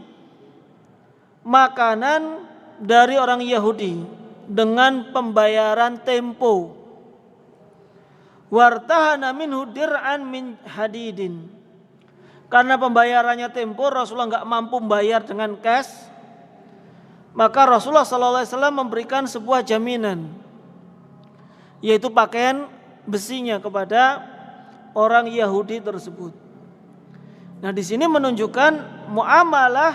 makanan dari orang Yahudi dengan pembayaran tempo. Wartahana minhu dir'an min hadidin. Karena pembayarannya tempo, Rasulullah enggak mampu membayar dengan cash, maka Rasulullah SAW memberikan sebuah jaminan, yaitu pakaian besinya kepada orang Yahudi tersebut. Nah, di sini menunjukkan muamalah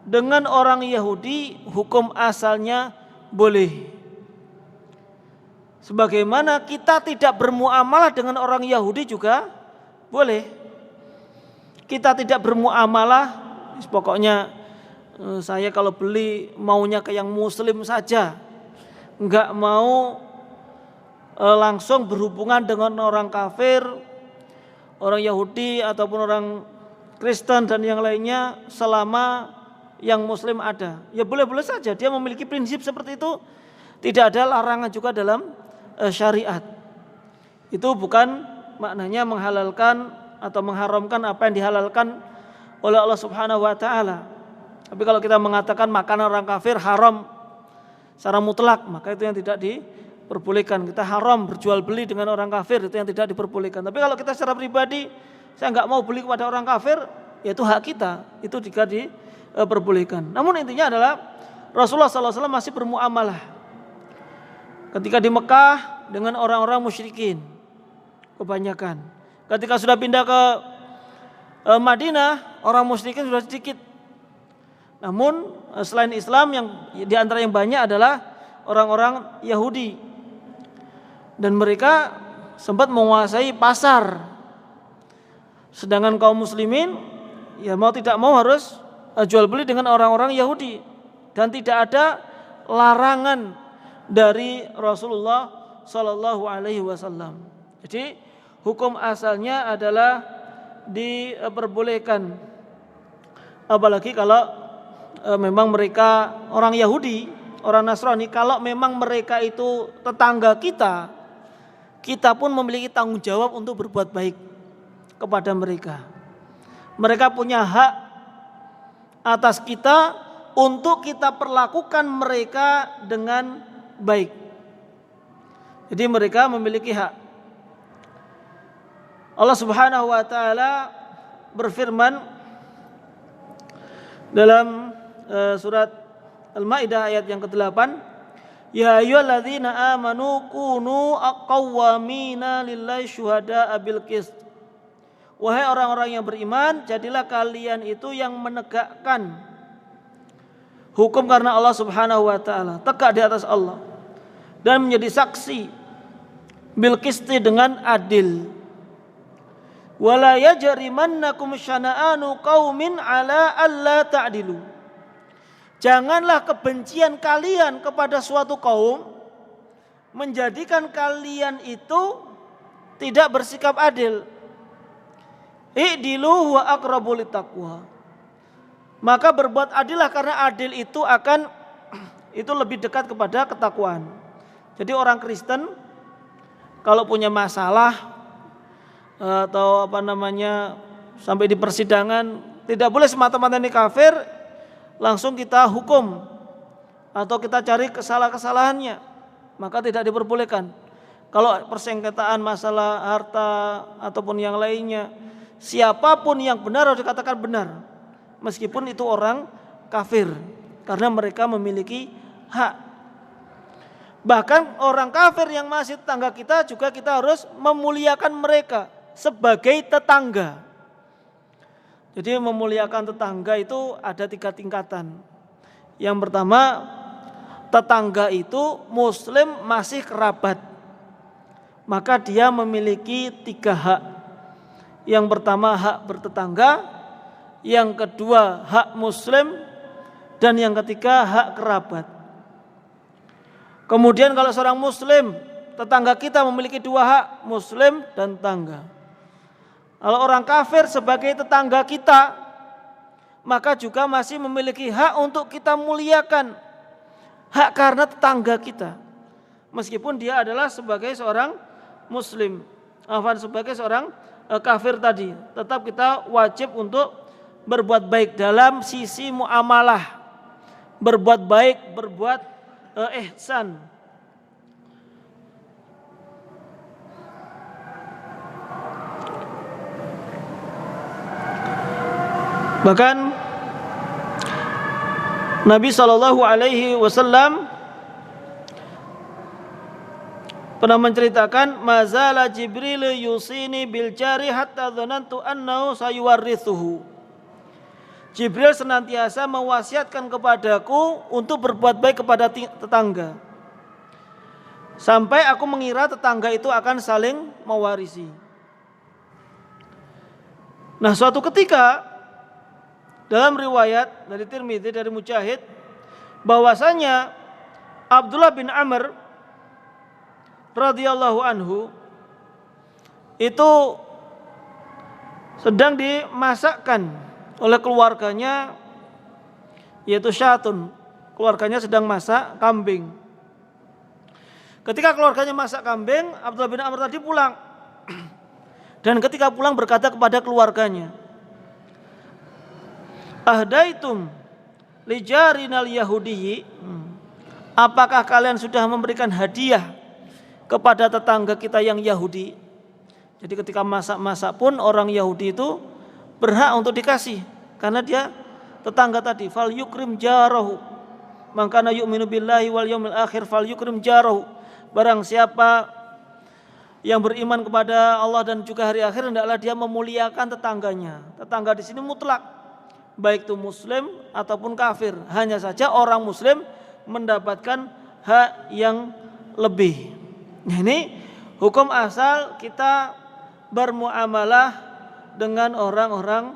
dengan orang Yahudi hukum asalnya boleh. Sebagaimana kita tidak bermuamalah dengan orang Yahudi juga boleh. Kita tidak bermuamalah, pokoknya saya kalau beli maunya ke yang muslim saja, enggak mau langsung berhubungan dengan orang kafir, orang Yahudi ataupun orang Kristen dan yang lainnya selama yang muslim ada. Ya boleh-boleh saja, dia memiliki prinsip seperti itu, tidak ada larangan juga dalam syariat. Itu bukan maknanya menghalalkan atau mengharamkan apa yang dihalalkan oleh Allah Subhanahu wa taala. Tapi kalau kita mengatakan makanan orang kafir haram secara mutlak, maka itu yang tidak diperbolehkan. Kita haram berjual beli dengan orang kafir, itu yang tidak diperbolehkan. Tapi kalau kita secara pribadi, saya enggak mau beli kepada orang kafir, ya itu hak kita, itu jika diperbolehkan. Namun intinya adalah Rasulullah SAW masih bermuamalah ketika di Mekah dengan orang-orang musyrikin kebanyakan. Ketika sudah pindah ke Madinah, orang musyrikin sudah sedikit. Namun selain Islam, yang di antara yang banyak adalah orang-orang Yahudi, dan mereka sempat menguasai pasar. Sedangkan kaum muslimin ya mau tidak mau harus jual beli dengan orang-orang Yahudi, dan tidak ada larangan dari Rasulullah Sallallahu Alaihi Wasallam. Jadi hukum asalnya adalah diperbolehkan, apalagi kalau memang mereka orang Yahudi, orang Nasrani. Kalau memang mereka itu tetangga kita, kita pun memiliki tanggung jawab untuk berbuat baik kepada mereka. Mereka punya hak atas kita untuk kita perlakukan mereka dengan baik. Jadi mereka memiliki hak. Allah Subhanahu wa taala berfirman dalam surat Al-Maidah ayat yang ke-8, ya ayyuhalladzina amanu kunu aqwamina lillahi syuhada'a bil qist. Wahai orang-orang yang beriman, jadilah kalian itu yang menegakkan hukum karena Allah Subhanahu wa taala, tegak di atas Allah, dan menjadi saksi bil qisti dengan adil. Wala yajrimannakum syana'anu qaumin ala alla ta'dilu. Janganlah kebencian kalian kepada suatu kaum menjadikan kalian itu tidak bersikap adil. I'dilu wa aqrabu littaqwa. Maka berbuat adillah, karena adil itu akan itu lebih dekat kepada ketakwaan. Jadi orang Kristen kalau punya masalah atau sampai di persidangan, tidak boleh semata-mata ini kafir langsung kita hukum atau kita cari kesalahan-kesalahannya, maka tidak diperbolehkan. Kalau persengketaan masalah harta ataupun yang lainnya, siapapun yang benar harus dikatakan benar, meskipun itu orang kafir, karena mereka memiliki hak. Bahkan orang kafir yang masih tetangga kita juga kita harus memuliakan mereka sebagai tetangga. Jadi memuliakan tetangga itu ada 3 tingkatan. Yang pertama, tetangga itu muslim masih kerabat, maka dia memiliki 3 hak. Yang pertama hak bertetangga, yang kedua hak muslim, dan yang ketiga hak kerabat. Kemudian kalau seorang muslim, tetangga kita memiliki 2 hak, muslim dan tetangga. Kalau orang kafir sebagai tetangga kita, maka juga masih memiliki hak untuk kita muliakan. Hak karena tetangga kita, meskipun dia adalah sebagai seorang muslim, sebagai seorang kafir tadi, tetap kita wajib untuk berbuat baik dalam sisi muamalah, berbuat baik, berbuat ihsan. Bahkan Nabi SAW pernah menceritakan, mazala Jibril yusini bil jari hatta dhanantu annahu sayuwarrithuhu. Jibril senantiasa mewasiatkan kepadaku untuk berbuat baik kepada tetangga, sampai aku mengira tetangga itu akan saling mewarisi. Nah, suatu ketika dalam riwayat dari Tirmidzi dari Mujahid, bahwasanya Abdullah bin Amr radhiyallahu anhu itu sedang dimasakkan oleh keluarganya, yaitu syatun. Keluarganya sedang masak kambing. Ketika keluarganya masak kambing, Abdullah bin Amr tadi pulang. Dan ketika pulang berkata kepada keluarganya, ahdaitum li jarinal yahudiyyi, apakah kalian sudah memberikan hadiah kepada tetangga kita yang Yahudi? Jadi ketika masak-masak pun orang Yahudi itu berhak untuk dikasih, karena dia tetangga tadi. Fal yukrim jarahu, maka na yu'minu billahi wal yaumil akhir fal yukrim jarahu. Barang siapa yang beriman kepada Allah dan juga hari akhir, hendaklah dia memuliakan tetangganya. Tetangga di sini mutlak, baik itu muslim ataupun kafir. Hanya saja orang muslim mendapatkan hak yang lebih. Nah, ini hukum asal kita bermuamalah dengan orang-orang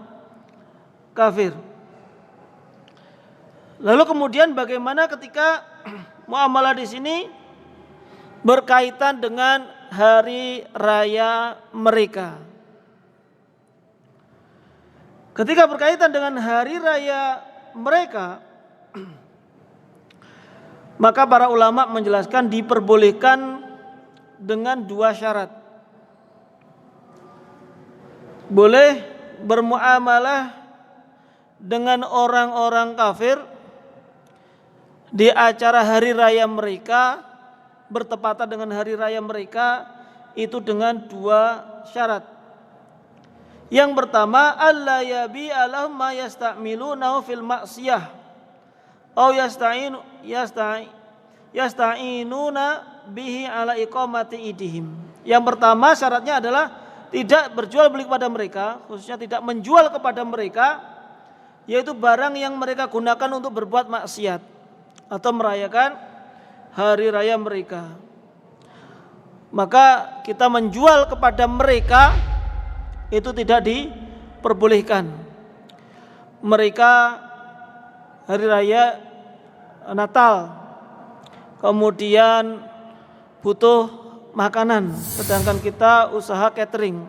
kafir. Lalu kemudian bagaimana ketika muamalah di sini berkaitan dengan hari raya mereka? Ketika berkaitan dengan hari raya mereka, maka para ulama menjelaskan diperbolehkan dengan 2 syarat. Boleh bermuamalah dengan orang-orang kafir di acara hari raya mereka, bertepatan dengan hari raya mereka, itu dengan 2 syarat. Yang pertama, alla yabi'a lahum ma yasta'milunahu fil ma'siyah aw yasta'inuna bihi ala iqamati idihim. Yang pertama syaratnya adalah tidak berjual beli kepada mereka, khususnya tidak menjual kepada mereka, yaitu barang yang mereka gunakan untuk berbuat maksiat atau merayakan hari raya mereka. Maka kita menjual kepada mereka itu tidak diperbolehkan. Mereka hari raya Natal, kemudian butuh makanan, sedangkan kita usaha catering.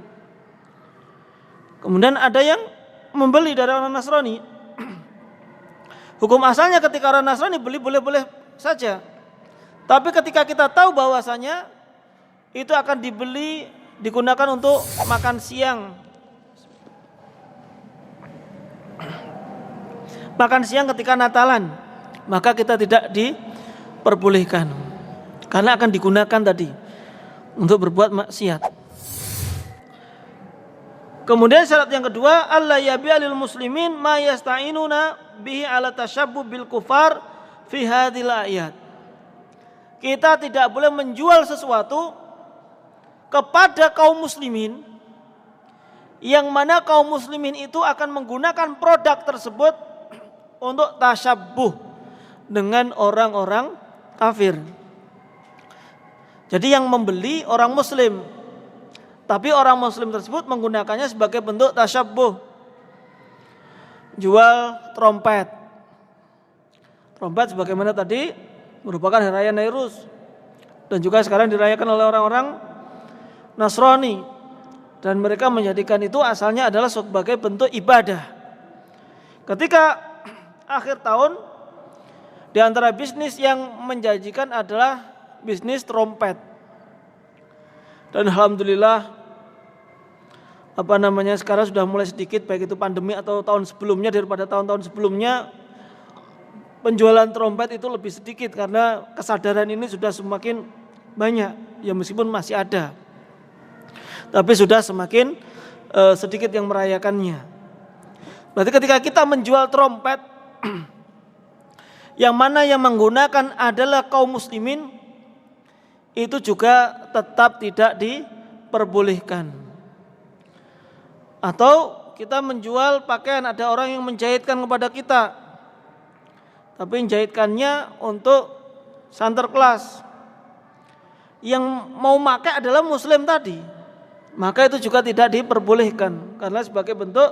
Kemudian ada yang membeli dari orang Nasrani. Hukum asalnya ketika orang Nasrani beli boleh-boleh saja. Tapi ketika kita tahu bahwasanya itu akan dibeli, digunakan untuk makan siang, ketika Natalan, maka kita tidak diperbolehkan, karena akan digunakan tadi untuk berbuat maksiat. Kemudian syarat yang kedua, alla yabi'a lil muslimin ma yasta'inuna bihi ala tashabbuh bil kufar fi hadhil ayat. Kita tidak boleh menjual sesuatu kepada kaum muslimin yang mana kaum muslimin itu akan menggunakan produk tersebut untuk tasyabbuh dengan orang-orang kafir. Jadi yang membeli orang muslim, tapi orang muslim tersebut menggunakannya sebagai bentuk tasyabbuh. Jual trompet. Trompet sebagaimana tadi merupakan hari raya Nairuz dan juga sekarang dirayakan oleh orang-orang Nasrani, dan mereka menjadikan itu asalnya adalah sebagai bentuk ibadah. Ketika akhir tahun, di antara bisnis yang menjanjikan adalah bisnis trompet. Dan alhamdulillah sekarang sudah mulai sedikit, baik itu pandemi atau tahun sebelumnya, daripada tahun-tahun sebelumnya penjualan trompet itu lebih sedikit karena kesadaran ini sudah semakin banyak. Ya meskipun masih ada, tapi sudah semakin sedikit yang merayakannya. Berarti ketika kita menjual trompet yang mana yang menggunakan adalah kaum muslimin, itu juga tetap tidak diperbolehkan. Atau kita menjual pakaian, ada orang yang menjahitkan kepada kita, tapi menjahitkannya untuk santer kelas, yang mau pakai adalah muslim tadi, maka itu juga tidak diperbolehkan karena sebagai bentuk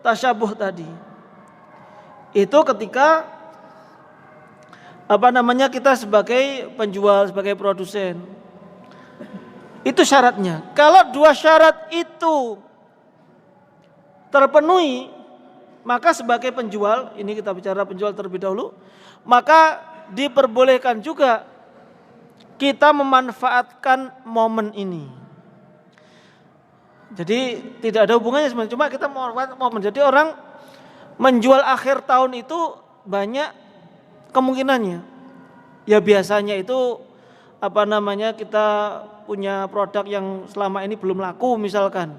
tasyabuh tadi. Itu ketika kita sebagai penjual, sebagai produsen. Itu syaratnya. Kalau dua syarat itu terpenuhi, maka sebagai penjual, ini kita bicara penjual terlebih dahulu, maka diperbolehkan juga kita memanfaatkan momen ini. Jadi tidak ada hubungannya sebenarnya, cuma kita mau menjadi orang menjual akhir tahun itu banyak kemungkinannya. Ya biasanya itu kita punya produk yang selama ini belum laku misalkan,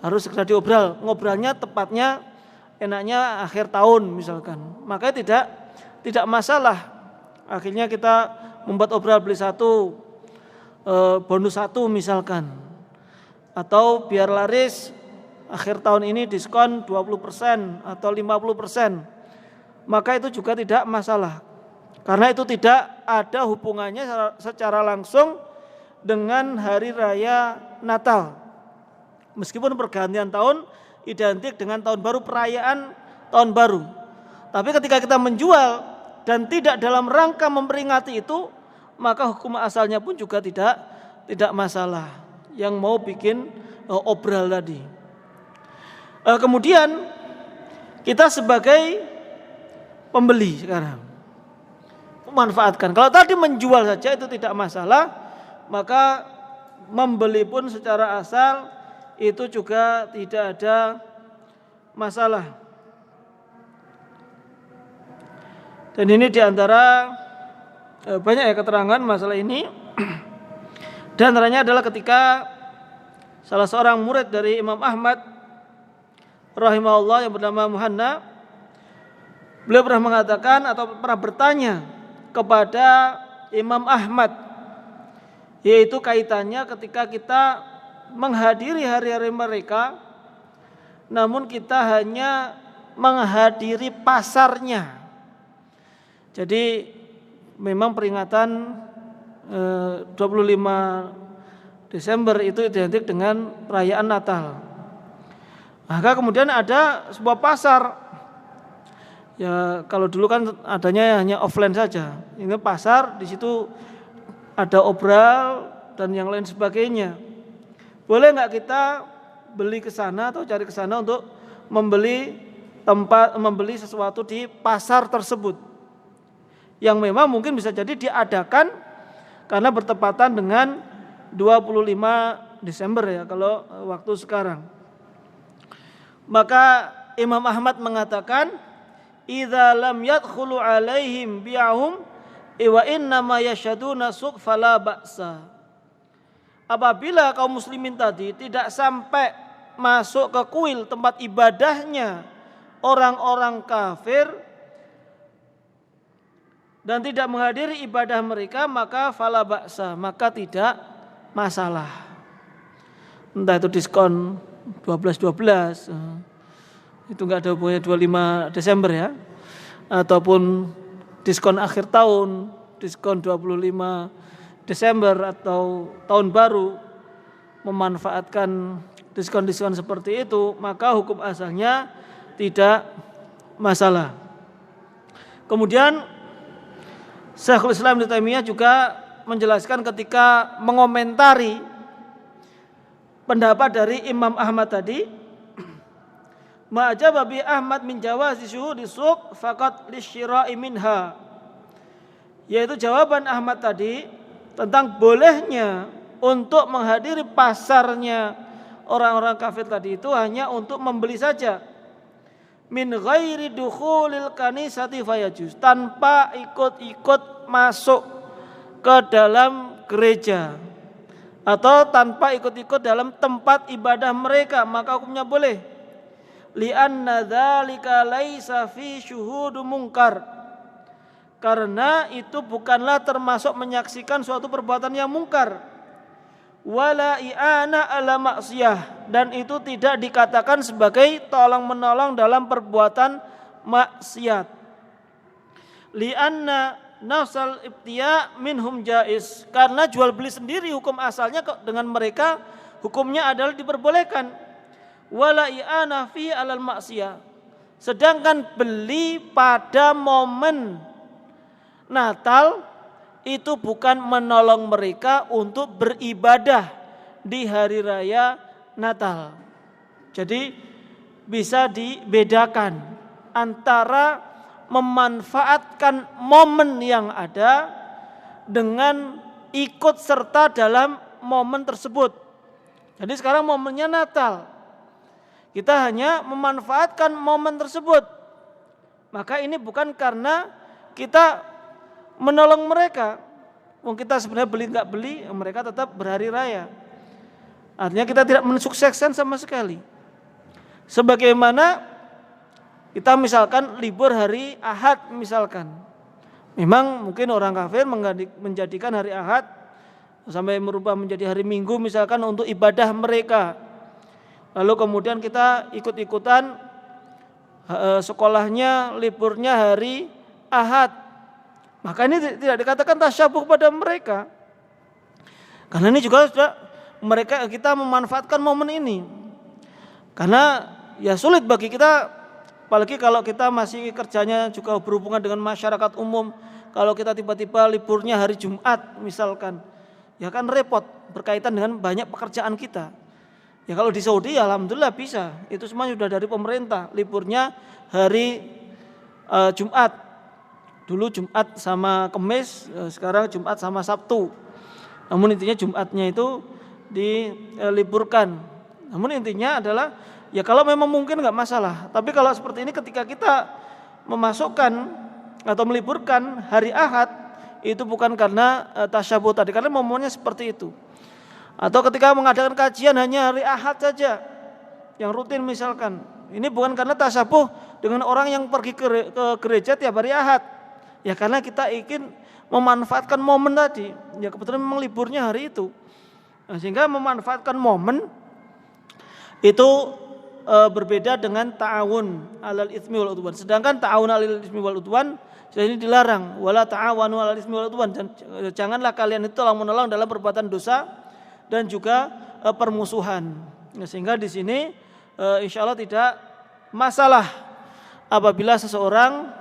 harus segera diobral. Ngobralnya tepatnya enaknya akhir tahun misalkan, maka tidak masalah. Akhirnya kita membuat obral beli satu bonus satu misalkan, atau biar laris akhir tahun ini diskon 20% atau 50%, maka itu juga tidak masalah karena itu tidak ada hubungannya secara langsung dengan hari raya Natal. Meskipun pergantian tahun identik dengan tahun baru, perayaan tahun baru, tapi ketika kita menjual dan tidak dalam rangka memperingati itu, maka hukum asalnya pun juga tidak masalah yang mau bikin obral tadi. Kemudian kita sebagai pembeli sekarang memanfaatkan. Kalau tadi menjual saja itu tidak masalah, maka membeli pun secara asal itu juga tidak ada masalah. Dan ini diantara banyak ya keterangan masalah ini. Di antaranya adalah ketika salah seorang murid dari Imam Ahmad rahimahullah yang bernama Muhanna, beliau pernah mengatakan atau pernah bertanya kepada Imam Ahmad, yaitu kaitannya ketika kita menghadiri hari-hari mereka, namun kita hanya menghadiri pasarnya. Jadi memang peringatan 25 Desember itu identik dengan perayaan Natal. Maka kemudian ada sebuah pasar. Ya kalau dulu kan adanya hanya offline saja. Ini pasar, di situ ada obral dan yang lain sebagainya. Boleh nggak kita beli ke sana atau cari ke sana untuk membeli sesuatu di pasar tersebut, yang memang mungkin bisa jadi diadakan karena bertepatan dengan 25 Desember ya kalau waktu sekarang. Maka Imam Ahmad mengatakan, idza lam yadkhulu alaihim bi'ahum wa inna ma yashaduna suq fala ba'sa. Apabila kaum muslimin tadi tidak sampai masuk ke kuil tempat ibadahnya orang-orang kafir, dan tidak menghadiri ibadah mereka, maka fala ba'sa, maka tidak masalah. Entah itu diskon 12-12, itu enggak ada hubungannya 25 Desember ya, ataupun diskon akhir tahun, diskon 25 Desember atau tahun baru, memanfaatkan diskon-diskon seperti itu, maka hukum asalnya tidak masalah. Kemudian Syekhul Islam Ibnu Taimiyah juga menjelaskan ketika mengomentari pendapat dari Imam Ahmad tadi, ma'ajaba bi Ahmad min jawazi syuhudi suq faqat lisyira'i minha, yaitu jawaban Ahmad tadi tentang bolehnya untuk menghadiri pasarnya orang-orang kafir tadi itu hanya untuk membeli saja, min ghairi dukhulil kanisati fayajuz, tanpa ikut-ikut masuk ke dalam gereja atau tanpa ikut-ikut dalam tempat ibadah mereka, maka hukumnya boleh. Li'anna dzalika laisa fi syuhudu munkar, karena itu bukanlah termasuk menyaksikan suatu perbuatan yang mungkar. Wala i'ana ala maksiyah, dan itu tidak dikatakan sebagai tolong menolong dalam perbuatan maksiat. Li'anna nafsal ibtiya minhum jaiz, karena jual beli sendiri hukum asalnya dengan mereka hukumnya adalah diperbolehkan. Wala i'ana fi alal maksiyah, sedangkan beli pada momen Natal itu bukan menolong mereka untuk beribadah di hari raya Natal. Jadi bisa dibedakan antara memanfaatkan momen yang ada dengan ikut serta dalam momen tersebut. Jadi sekarang momennya Natal, kita hanya memanfaatkan momen tersebut, maka ini bukan karena kita menolong mereka. Kita sebenarnya beli nggak beli, mereka tetap berhari raya. Artinya kita tidak mensukseskan sama sekali. Sebagaimana kita misalkan libur hari Ahad misalkan, memang mungkin orang kafir menjadikan hari Ahad sampai merubah menjadi hari Minggu misalkan untuk ibadah mereka. Lalu kemudian kita ikut-ikutan sekolahnya liburnya hari Ahad, maka ini tidak dikatakan tasyabuh pada mereka, karena ini juga sudah kita memanfaatkan momen ini. Karena ya sulit bagi kita, apalagi kalau kita masih kerjanya juga berhubungan dengan masyarakat umum, kalau kita tiba-tiba liburnya hari Jumat misalkan, ya kan repot, berkaitan dengan banyak pekerjaan kita. Ya kalau di Saudi ya alhamdulillah bisa, itu semua sudah dari pemerintah, liburnya hari Jumat. Dulu Jumat sama Kamis, sekarang Jumat sama Sabtu. Namun intinya Jumatnya itu diliburkan. Namun intinya adalah ya kalau memang mungkin nggak masalah. Tapi kalau seperti ini ketika kita memasukkan atau meliburkan hari Ahad, itu bukan karena tasyabuh tadi, karena momennya seperti itu. Atau ketika mengadakan kajian hanya hari Ahad saja, yang rutin misalkan, ini bukan karena tasyabuh dengan orang yang pergi ke gereja tiap hari Ahad. Ya karena kita ingin memanfaatkan momen tadi. Ya kebetulan memang liburnya hari itu. Nah, sehingga memanfaatkan momen itu berbeda dengan ta'awun alal itsmi wal udwan. Sedangkan ta'awun alal itsmi wal udwan ini dilarang. Wala ta'awanu alal itsmi wal udwan. Janganlah kalian itu tolong menolong dalam perbuatan dosa dan juga permusuhan. Nah, sehingga di sini insyaallah tidak masalah apabila seseorang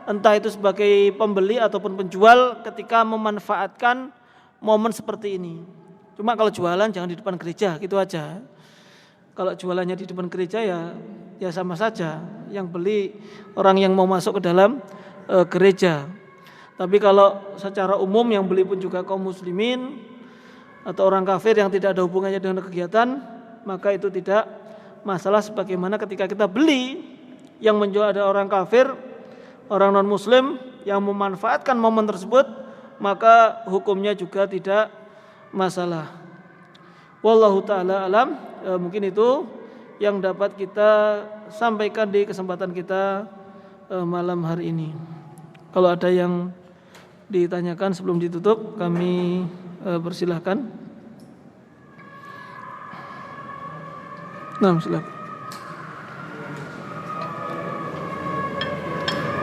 entah itu sebagai pembeli ataupun penjual ketika memanfaatkan momen seperti ini. Cuma kalau jualan jangan di depan gereja, gitu aja. Kalau jualannya di depan gereja ya sama saja. Yang beli orang yang mau masuk ke dalam gereja. Tapi kalau secara umum yang beli pun juga kaum muslimin atau orang kafir yang tidak ada hubungannya dengan kegiatan, maka itu tidak masalah. Sebagaimana ketika kita beli, yang menjual ada orang kafir, orang non muslim yang memanfaatkan momen tersebut, maka hukumnya juga tidak masalah. Wallahu ta'ala alam. Mungkin itu yang dapat kita sampaikan di kesempatan kita malam hari ini. Kalau ada yang ditanyakan sebelum ditutup, kami persilahkan. Nah, silakan.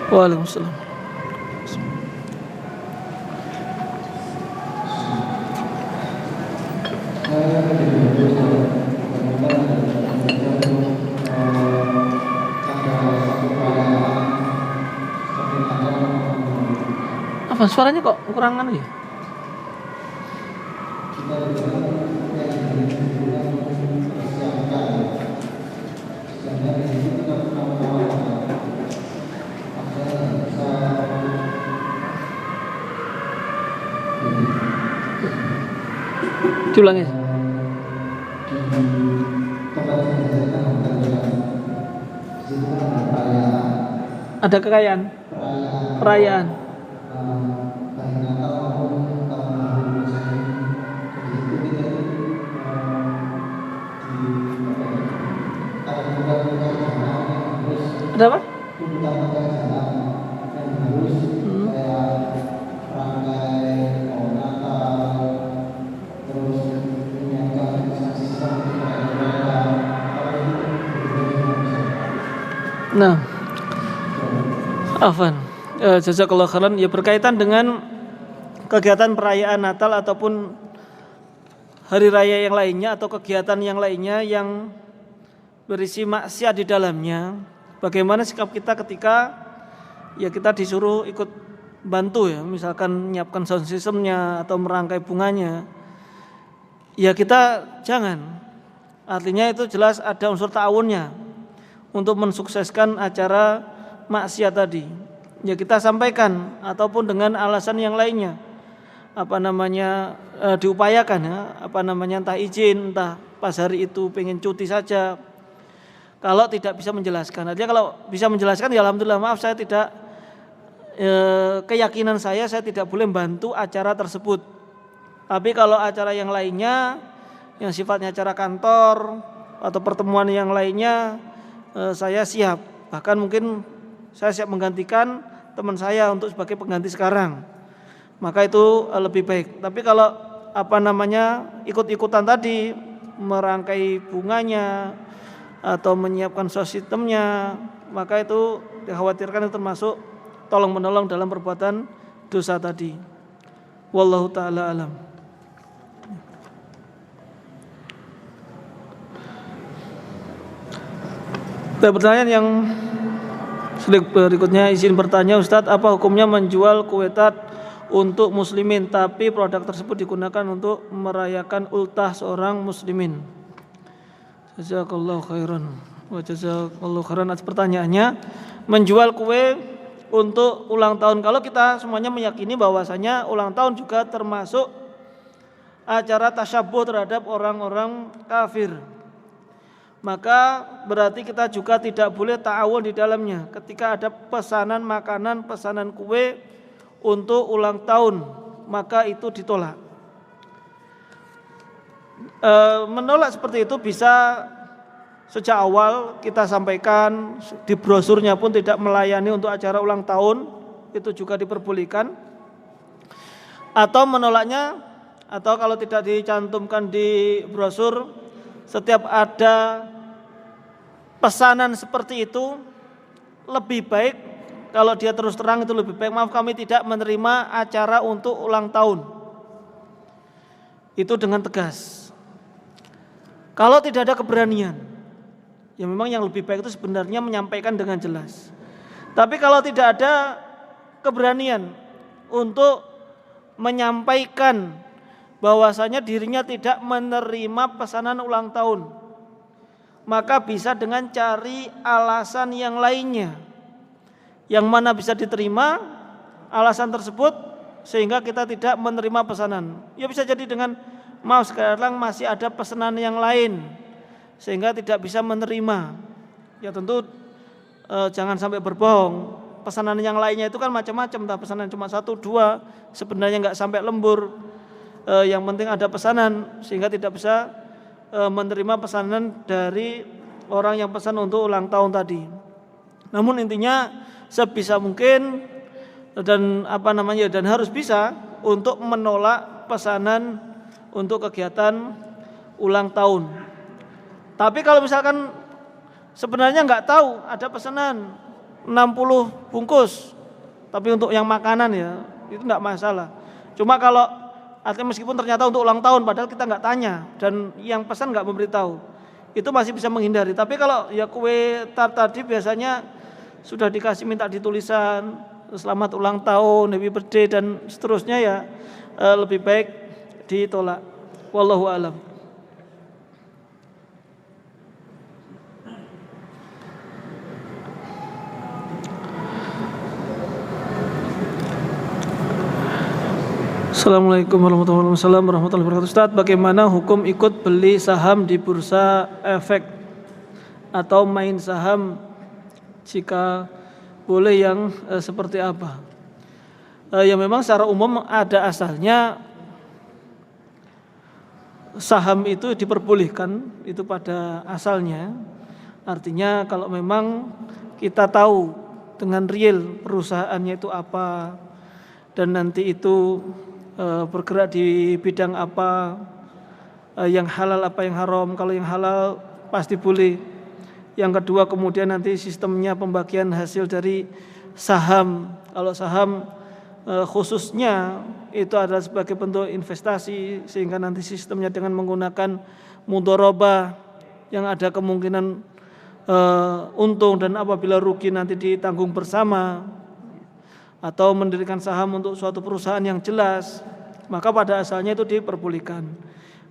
Waalaikumsalam. Apa suaranya kok kurangan ya? Diulangi. Ada kekayaan, perayaan. Ada apa? Nah, afan, jazakallahu khairan. Ya, berkaitan dengan kegiatan perayaan Natal ataupun hari raya yang lainnya atau kegiatan yang lainnya yang berisi maksiat di dalamnya. Bagaimana sikap kita ketika ya kita disuruh ikut bantu ya, misalkan menyiapkan sound systemnya atau merangkai bunganya. Ya kita jangan. Artinya itu jelas ada unsur ta'awunnya untuk mensukseskan acara maksiat tadi. Ya kita sampaikan ataupun dengan alasan yang lainnya. Diupayakan ya, entah izin, entah pas hari itu pengen cuti saja. Kalau tidak bisa menjelaskan, artinya kalau bisa menjelaskan ya alhamdulillah, maaf saya tidak keyakinan saya tidak boleh bantu acara tersebut. Tapi kalau acara yang lainnya yang sifatnya acara kantor atau pertemuan yang lainnya, saya siap. Bahkan mungkin saya siap menggantikan teman saya untuk sebagai pengganti sekarang. Maka itu lebih baik. Tapi kalau ikut-ikutan tadi merangkai bunganya atau menyiapkan sound systemnya, maka itu dikhawatirkan itu termasuk tolong menolong dalam perbuatan dosa tadi. Wallahu taala alam. Pertanyaan yang berikutnya, izin bertanya Ustadz, apa hukumnya menjual kue tart untuk muslimin tapi produk tersebut digunakan untuk merayakan ultah seorang muslimin? Jazakallahu khairan. Wa jazakallahu khairan atas pertanyaannya. Menjual kue untuk ulang tahun, kalau kita semuanya meyakini bahwasanya ulang tahun juga termasuk acara tasyabbuh terhadap orang-orang kafir, maka berarti kita juga tidak boleh ta'awun di dalamnya. Ketika ada pesanan makanan, pesanan kue untuk ulang tahun, maka itu ditolak. Menolak seperti itu bisa sejak awal kita sampaikan, di brosurnya pun tidak melayani untuk acara ulang tahun, itu juga diperbolehkan. Atau menolaknya, atau kalau tidak dicantumkan di brosur, setiap ada pesanan seperti itu, lebih baik kalau dia terus terang itu lebih baik, maaf kami tidak menerima acara untuk ulang tahun. Itu dengan tegas. Kalau tidak ada keberanian, ya memang yang lebih baik itu sebenarnya menyampaikan dengan jelas. Tapi kalau tidak ada keberanian untuk menyampaikan bahwasanya dirinya tidak menerima pesanan ulang tahun, maka bisa dengan cari alasan yang lainnya yang mana bisa diterima alasan tersebut sehingga kita tidak menerima pesanan. Ya bisa jadi dengan maaf sekarang masih ada pesanan yang lain sehingga tidak bisa menerima. Ya tentu jangan sampai berbohong. Pesanan yang lainnya itu kan macam-macam, entah pesanan cuma 1, 2, sebenarnya nggak sampai lembur. Yang penting ada pesanan sehingga tidak bisa menerima pesanan dari orang yang pesan untuk ulang tahun tadi. Namun intinya sebisa mungkin dan harus bisa untuk menolak pesanan untuk kegiatan ulang tahun. Tapi kalau misalkan sebenarnya nggak tahu ada pesanan 60 bungkus, tapi untuk yang makanan ya itu nggak masalah. Cuma kalau artinya meskipun ternyata untuk ulang tahun padahal kita nggak tanya dan yang pesan nggak memberitahu, itu masih bisa menghindari. Tapi kalau ya kue tart tadi biasanya sudah dikasih minta ditulisan selamat ulang tahun, happy birthday dan seterusnya ya lebih baik ditolak. Wallahu a'lam. Assalamualaikum warahmatullahi wabarakatuh. Ustaz, bagaimana hukum ikut beli saham di bursa efek atau main saham? Jika boleh yang seperti apa? Ya memang secara umum ada asalnya saham itu diperbolehkan itu pada asalnya. Artinya kalau memang kita tahu dengan real perusahaannya itu apa dan nanti itu bergerak di bidang apa, yang halal apa yang haram. Kalau yang halal pasti boleh. Yang kedua kemudian nanti sistemnya pembagian hasil dari saham. Kalau saham khususnya itu adalah sebagai bentuk investasi sehingga nanti sistemnya dengan menggunakan mudharabah yang ada kemungkinan untung dan apabila rugi nanti ditanggung bersama, atau mendirikan saham untuk suatu perusahaan yang jelas, maka pada asalnya itu diperbolehkan.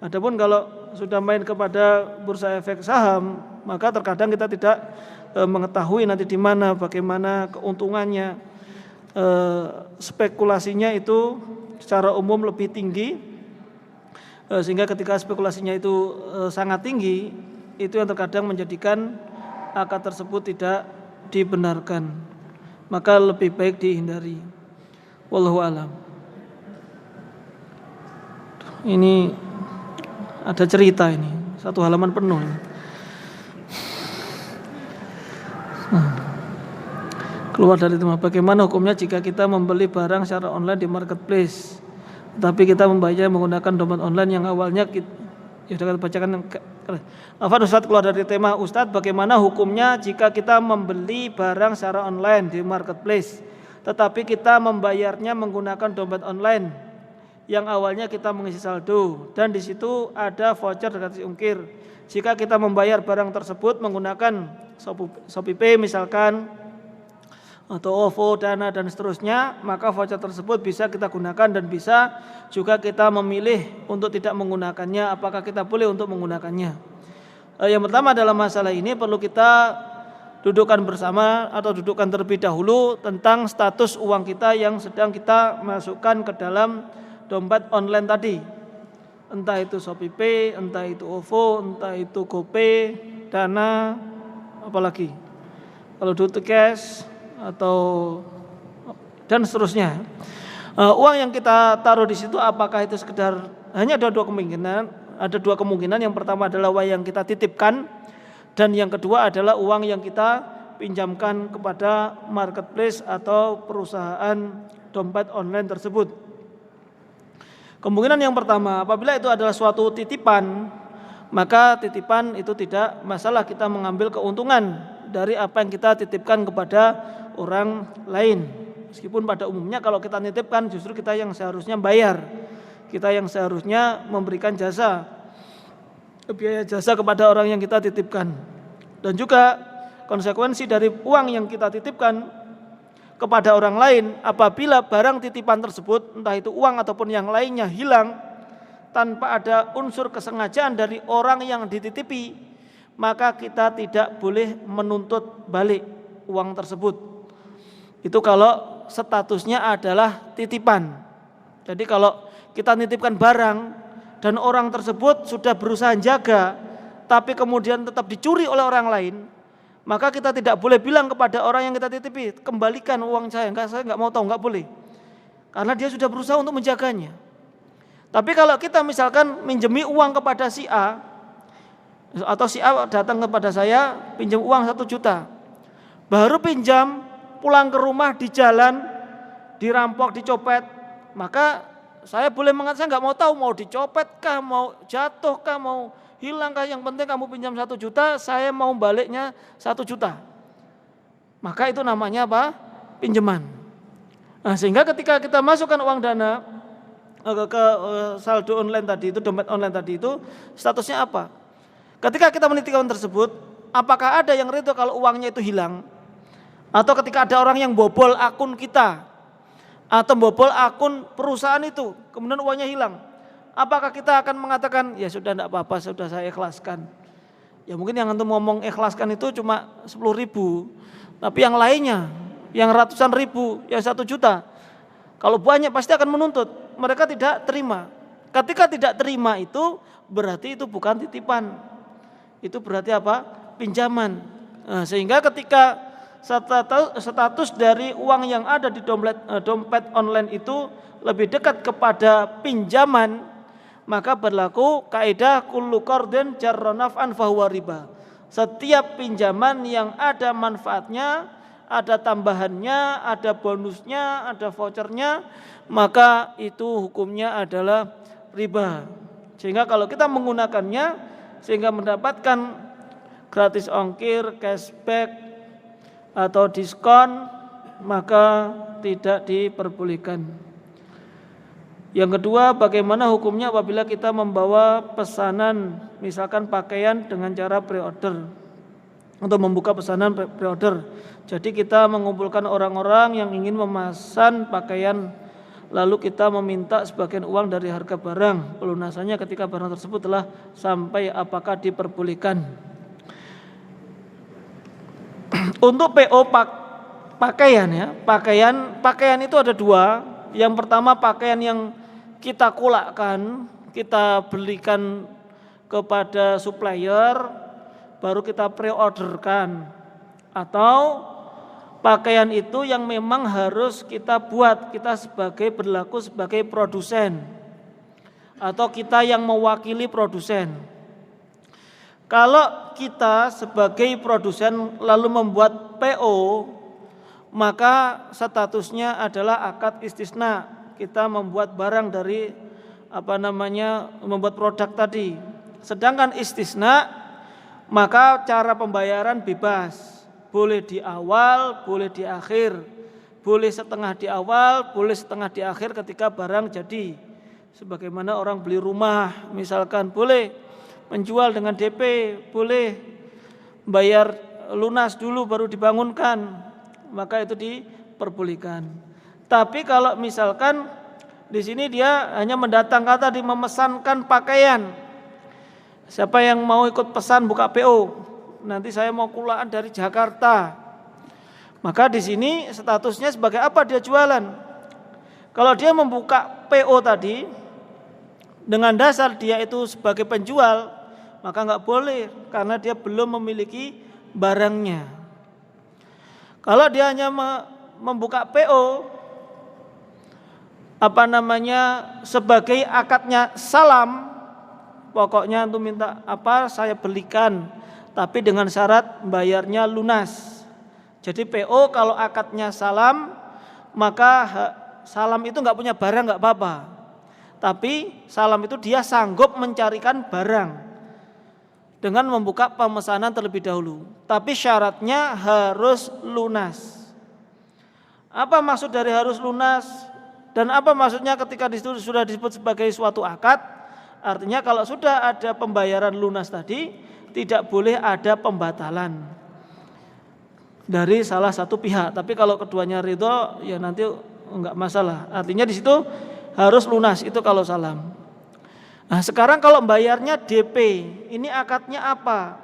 Adapun kalau sudah main kepada bursa efek saham, maka terkadang kita tidak mengetahui nanti di mana, bagaimana keuntungannya. Spekulasinya itu secara umum lebih tinggi, sehingga ketika spekulasinya itu sangat tinggi, itu yang terkadang menjadikan akad tersebut tidak dibenarkan. Maka lebih baik dihindari. Wallahu a'lam. Ini ada cerita ini, satu halaman penuh. Keluar dari rumah. Bagaimana hukumnya jika kita membeli barang secara online di marketplace, tapi kita membayar menggunakan dompet online yang awalnya ya sudah kita bacakan. Ustaz, keluar dari tema Ustaz, bagaimana hukumnya jika kita membeli barang secara online di marketplace, tetapi kita membayarnya menggunakan dompet online yang awalnya kita mengisi saldo dan di situ ada voucher gratis ongkir. Jika kita membayar barang tersebut menggunakan ShopeePay misalkan, atau OVO, Dana dan seterusnya, maka voucher tersebut bisa kita gunakan dan bisa juga kita memilih untuk tidak menggunakannya. Apakah kita boleh untuk menggunakannya? Yang pertama dalam masalah ini perlu kita dudukkan bersama atau dudukkan terlebih dahulu tentang status uang kita yang sedang kita masukkan ke dalam dompet online tadi. Entah itu ShopeePay, entah itu OVO, entah itu GoPay, Dana, apalagi kalau do to cash atau dan seterusnya. Uang yang kita taruh di situ apakah itu sekedar hanya ada dua kemungkinan. Yang pertama adalah uang yang kita titipkan dan yang kedua adalah uang yang kita pinjamkan kepada marketplace atau perusahaan dompet online tersebut. Kemungkinan yang pertama, apabila itu adalah suatu titipan, maka titipan itu tidak masalah kita mengambil keuntungan dari apa yang kita titipkan kepada orang lain. Meskipun pada umumnya kalau kita nitipkan justru kita yang seharusnya bayar, kita yang seharusnya memberikan jasa, biaya jasa kepada orang yang kita titipkan. Dan juga konsekuensi dari uang yang kita titipkan kepada orang lain, apabila barang titipan tersebut entah itu uang ataupun yang lainnya hilang tanpa ada unsur kesengajaan dari orang yang dititipi, maka kita tidak boleh menuntut balik uang tersebut. Itu kalau statusnya adalah titipan. Jadi kalau kita nitipkan barang dan orang tersebut sudah berusaha jaga, tapi kemudian tetap dicuri oleh orang lain, maka kita tidak boleh bilang kepada orang yang kita titipi, kembalikan uang saya nggak mau tahu, nggak boleh. Karena dia sudah berusaha untuk menjaganya. Tapi kalau kita misalkan minjemi uang kepada si A, atau si A datang kepada saya pinjam uang 1 juta, baru pinjam pulang ke rumah di jalan dirampok, dicopet, maka saya boleh mengatakan saya nggak mau tahu mau dicopet kah, mau jatuh kah, mau hilang kah, yang penting kamu pinjam 1 juta, saya mau baliknya 1 juta. Maka itu namanya apa? Pinjaman. Nah, sehingga ketika kita masukkan uang dana ke saldo online tadi itu, dompet online tadi itu, statusnya apa? Ketika kita meneliti uang tersebut, apakah ada yang ridho kalau uangnya itu hilang? Atau ketika ada orang yang bobol akun kita atau bobol akun perusahaan itu, kemudian uangnya hilang, apakah kita akan mengatakan ya sudah tidak apa-apa, sudah saya ikhlaskan? Ya mungkin yang antum ngomong ikhlaskan itu cuma 10.000, tapi yang lainnya, yang ratusan ribu, yang 1 juta, kalau banyak pasti akan menuntut. Mereka tidak terima. Ketika tidak terima itu berarti itu bukan titipan, itu berarti apa? Pinjaman. Nah, sehingga ketika status dari uang yang ada di dompet online itu lebih dekat kepada pinjaman, maka berlaku kaidah kullu qardin jarra naf'an fahuwa riba. Setiap pinjaman yang ada manfaatnya, ada tambahannya, ada bonusnya, ada vouchernya, maka itu hukumnya adalah riba. Sehingga kalau kita menggunakannya sehingga mendapatkan gratis ongkir, cashback atau diskon, maka tidak diperbolehkan. Yang kedua, bagaimana hukumnya apabila kita membawa pesanan, misalkan pakaian dengan cara pre-order, untuk membuka pesanan pre-order. Jadi kita mengumpulkan orang-orang yang ingin memesan pakaian, lalu kita meminta sebagian uang dari harga barang, pelunasannya ketika barang tersebut telah sampai, apakah diperbolehkan? Untuk PO pakaian ya, pakaian itu ada 2. Yang pertama pakaian yang kita kulakkan, kita belikan kepada supplier, baru kita pre-orderkan. Atau pakaian itu yang memang harus kita buat, kita berlaku sebagai produsen, atau kita yang mewakili produsen. Kalau kita sebagai produsen lalu membuat PO, maka statusnya adalah akad istisna. Kita membuat barang dari membuat produk tadi. Sedangkan istisna, maka cara pembayaran bebas. Boleh di awal, boleh di akhir. Boleh setengah di awal, boleh setengah di akhir ketika barang jadi. Sebagaimana orang beli rumah, misalkan boleh menjual dengan DP, boleh bayar lunas dulu baru dibangunkan, maka itu diperbolehkan. Tapi kalau misalkan di sini dia hanya mendatangkan tadi, memesankan pakaian, siapa yang mau ikut pesan buka PO, nanti saya mau kulaan dari Jakarta, maka di sini statusnya sebagai apa dia jualan? Kalau dia membuka PO tadi dengan dasar dia itu sebagai penjual, maka enggak boleh karena dia belum memiliki barangnya. Kalau dia hanya membuka PO sebagai akadnya salam, pokoknya untuk minta apa saya belikan, tapi dengan syarat bayarnya lunas. Jadi PO kalau akadnya salam, maka salam itu enggak punya barang enggak apa-apa. Tapi salam itu dia sanggup mencarikan barang dengan membuka pemesanan terlebih dahulu. Tapi syaratnya harus lunas. Apa maksud dari harus lunas? Dan apa maksudnya ketika disitu sudah disebut sebagai suatu akad? Artinya kalau sudah ada pembayaran lunas tadi, tidak boleh ada pembatalan dari salah satu pihak. Tapi kalau keduanya ridho, ya nanti enggak masalah. Artinya di situ harus lunas, itu kalau salam. Nah sekarang kalau bayarnya DP, ini akadnya apa?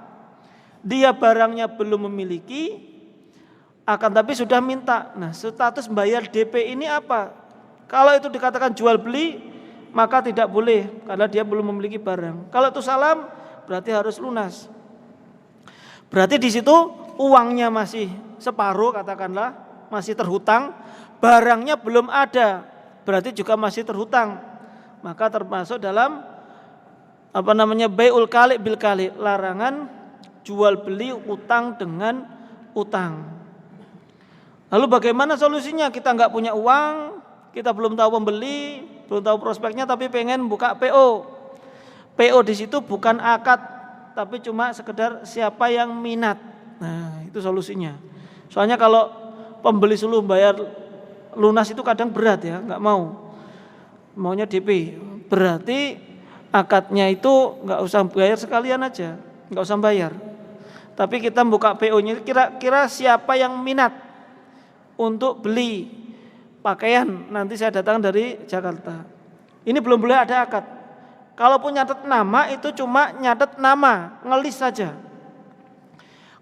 Dia barangnya belum memiliki, akan tapi sudah minta. Nah status bayar DP ini apa? Kalau itu dikatakan jual beli, maka tidak boleh karena dia belum memiliki barang. Kalau itu salam, berarti harus lunas. Berarti di situ uangnya masih separuh, katakanlah masih terhutang, barangnya belum ada, berarti juga masih terhutang. Maka termasuk dalam bai'ul kali bil kali, larangan jual beli utang dengan utang. Lalu bagaimana solusinya? Kita nggak punya uang, kita belum tahu pembeli, belum tahu prospeknya, tapi pengen buka PO. PO di situ bukan akad, tapi cuma sekedar siapa yang minat. Nah, itu solusinya. Soalnya kalau pembeli seluruh bayar lunas itu kadang berat ya, nggak mau. Maunya DP. Berarti akadnya itu nggak usah bayar sekalian aja, nggak usah bayar. Tapi kita buka PO-nya, kira-kira siapa yang minat untuk beli pakaian, nanti saya datang dari Jakarta. Ini belum boleh ada akad. Kalaupun nyatet nama itu cuma nyatet nama, ngelis saja.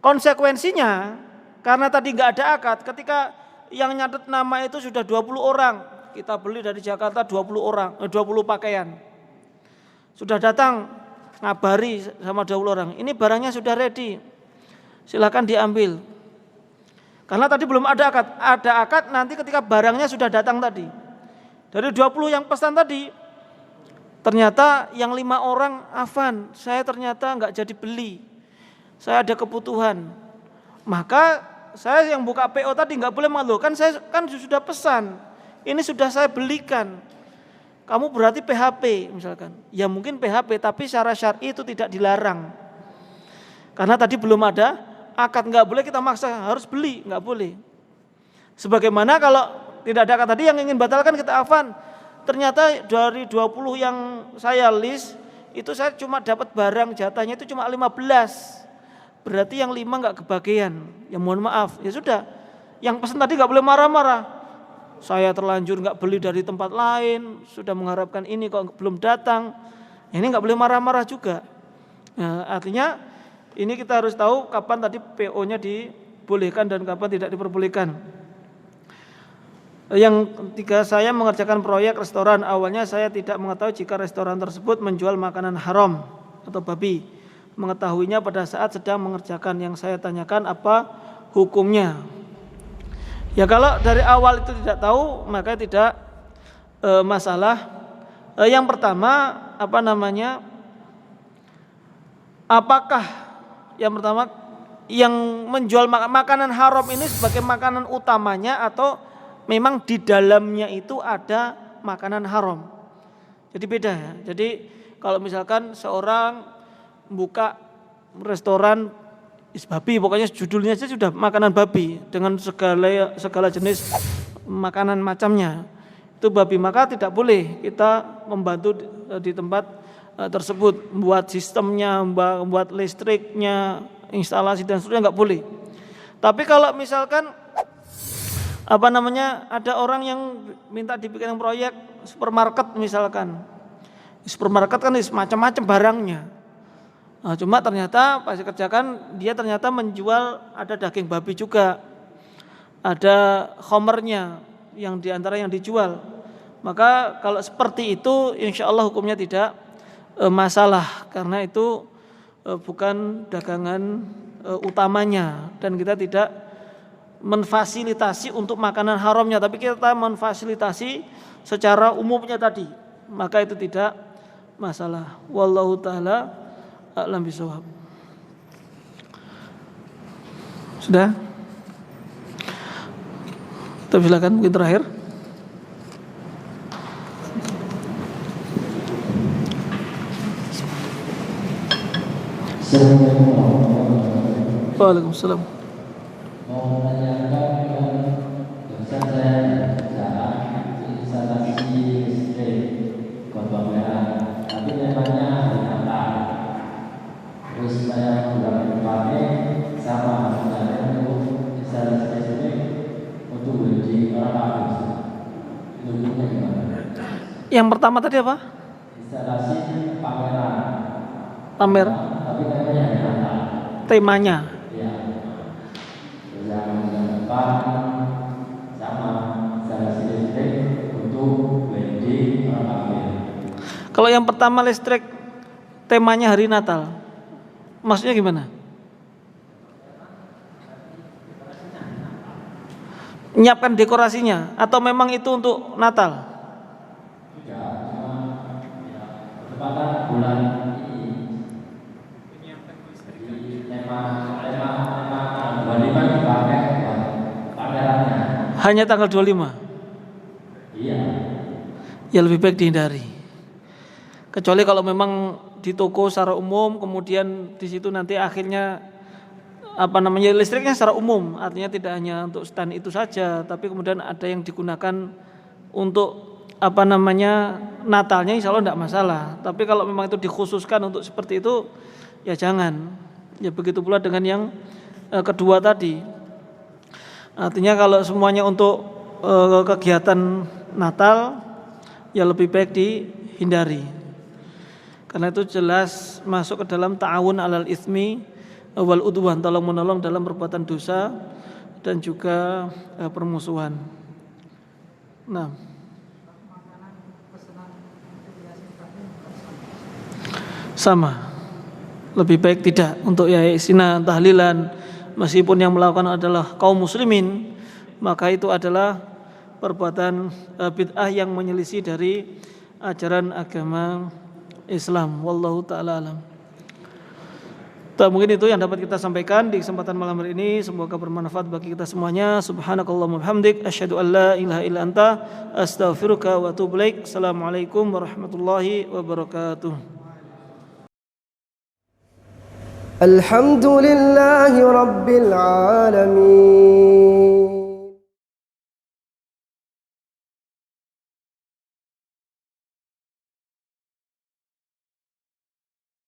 Konsekuensinya karena tadi nggak ada akad, ketika yang nyatet nama itu sudah 20 orang, kita beli dari Jakarta 20 pakaian. Sudah datang ngabari sama 20 orang, ini barangnya sudah ready, silakan diambil. Karena tadi belum ada akad. Ada akad nanti ketika barangnya sudah datang tadi. Dari 20 yang pesan tadi, ternyata yang 5 orang afan, saya ternyata nggak jadi beli, saya ada kebutuhan. Maka saya yang buka PO tadi nggak boleh malu, kan saya kan sudah pesan, ini sudah saya belikan. Kamu berarti PHP misalkan. Ya mungkin PHP, tapi secara syar'i itu tidak dilarang. Karena tadi belum ada akad, nggak boleh kita maksa harus beli, nggak boleh. Sebagaimana kalau tidak ada akad tadi yang ingin batalkan kita afan, ternyata dari 20 yang saya list itu saya cuma dapat barang jatahnya itu cuma 15. Berarti yang 5 nggak kebagian. Ya mohon maaf, ya sudah. Yang pesan tadi nggak boleh marah-marah. Saya terlanjur nggak beli dari tempat lain, sudah mengharapkan ini kok belum datang. Ini nggak boleh marah-marah juga. Nah, artinya ini kita harus tahu kapan tadi PO-nya dibolehkan dan kapan tidak diperbolehkan. Yang ketiga, saya mengerjakan proyek restoran. Awalnya saya tidak mengetahui jika restoran tersebut menjual makanan haram atau babi. Mengetahuinya pada saat sedang mengerjakan. Yang saya tanyakan apa hukumnya. Ya kalau dari awal itu tidak tahu maka tidak masalah. Yang pertama apakah yang pertama yang menjual makanan haram ini sebagai makanan utamanya atau memang di dalamnya itu ada makanan haram. Jadi beda ya. Jadi kalau misalkan seorang buka restoran babi, pokoknya judulnya saja sudah makanan babi dengan segala jenis makanan macamnya. Itu babi, maka tidak boleh kita membantu di tempat tersebut, membuat sistemnya, membuat listriknya, instalasi dan seterusnya, nggak boleh. Tapi kalau misalkan ada orang yang minta dibikin proyek supermarket misalkan. Supermarket kan macam-macam barangnya. Nah, cuma ternyata pas dikerjakan dia ternyata menjual ada daging babi juga, ada khomernya yang diantara yang dijual. Maka kalau seperti itu insya Allah hukumnya tidak masalah karena itu bukan dagangan utamanya dan kita tidak menfasilitasi untuk makanan haramnya, tapi kita menfasilitasi secara umumnya tadi, maka itu tidak masalah. Wallahu ta'ala a'lam bishawab. Sudah? Kita silakan mungkin terakhir. Waalaikumsalam. Mau menanyakan dosen saya instalasi listrik gelombang merah, tapi memangnya ternyata terus saya pulang dipakai sama sebenarnya untuk instalasi listrik untuk beli orang bagus. Itu gimana? Yang pertama tadi apa? Instalasi pameran. Pamer. Tapi namanya ternyata. Temanya. Yang depan sama instalasi listrik untuk wedding orang kafir. Kalau yang pertama listrik temanya hari Natal, maksudnya gimana? Menyiapkan dekorasinya atau memang itu untuk Natal? Tidak, cuma bertepatan bulan ini. Tema bulan ini kan dipakai pamerannya. hanya tanggal 25. Iya. Ya lebih baik dihindari. Kecuali kalau memang di toko secara umum, kemudian di situ nanti akhirnya listriknya secara umum, artinya tidak hanya untuk stand itu saja, tapi kemudian ada yang digunakan untuk Natalnya, insya Allah tidak masalah. Tapi kalau memang itu dikhususkan untuk seperti itu, ya jangan. Ya begitu pula dengan yang kedua tadi. Artinya kalau semuanya untuk kegiatan Natal, ya lebih baik dihindari. Karena itu jelas masuk ke dalam ta'awun 'alal itsmi wal udwan, tolong menolong dalam perbuatan dosa dan juga permusuhan. Nah, sama, lebih baik tidak untuk yayasan tahlilan, meskipun yang melakukan adalah kaum muslimin, maka itu adalah perbuatan bid'ah yang menyelisih dari ajaran agama Islam. Wallahu ta'ala alam. Mungkin itu yang dapat kita sampaikan di kesempatan malam hari ini. Semoga bermanfaat bagi kita semuanya. Subhanakallahumma bihamdik, asyhadu an la ilaha illa anta, astaghfiruka wa atubu ilaik. Assalamualaikum warahmatullahi wabarakatuh. الحمد لله رب العالمين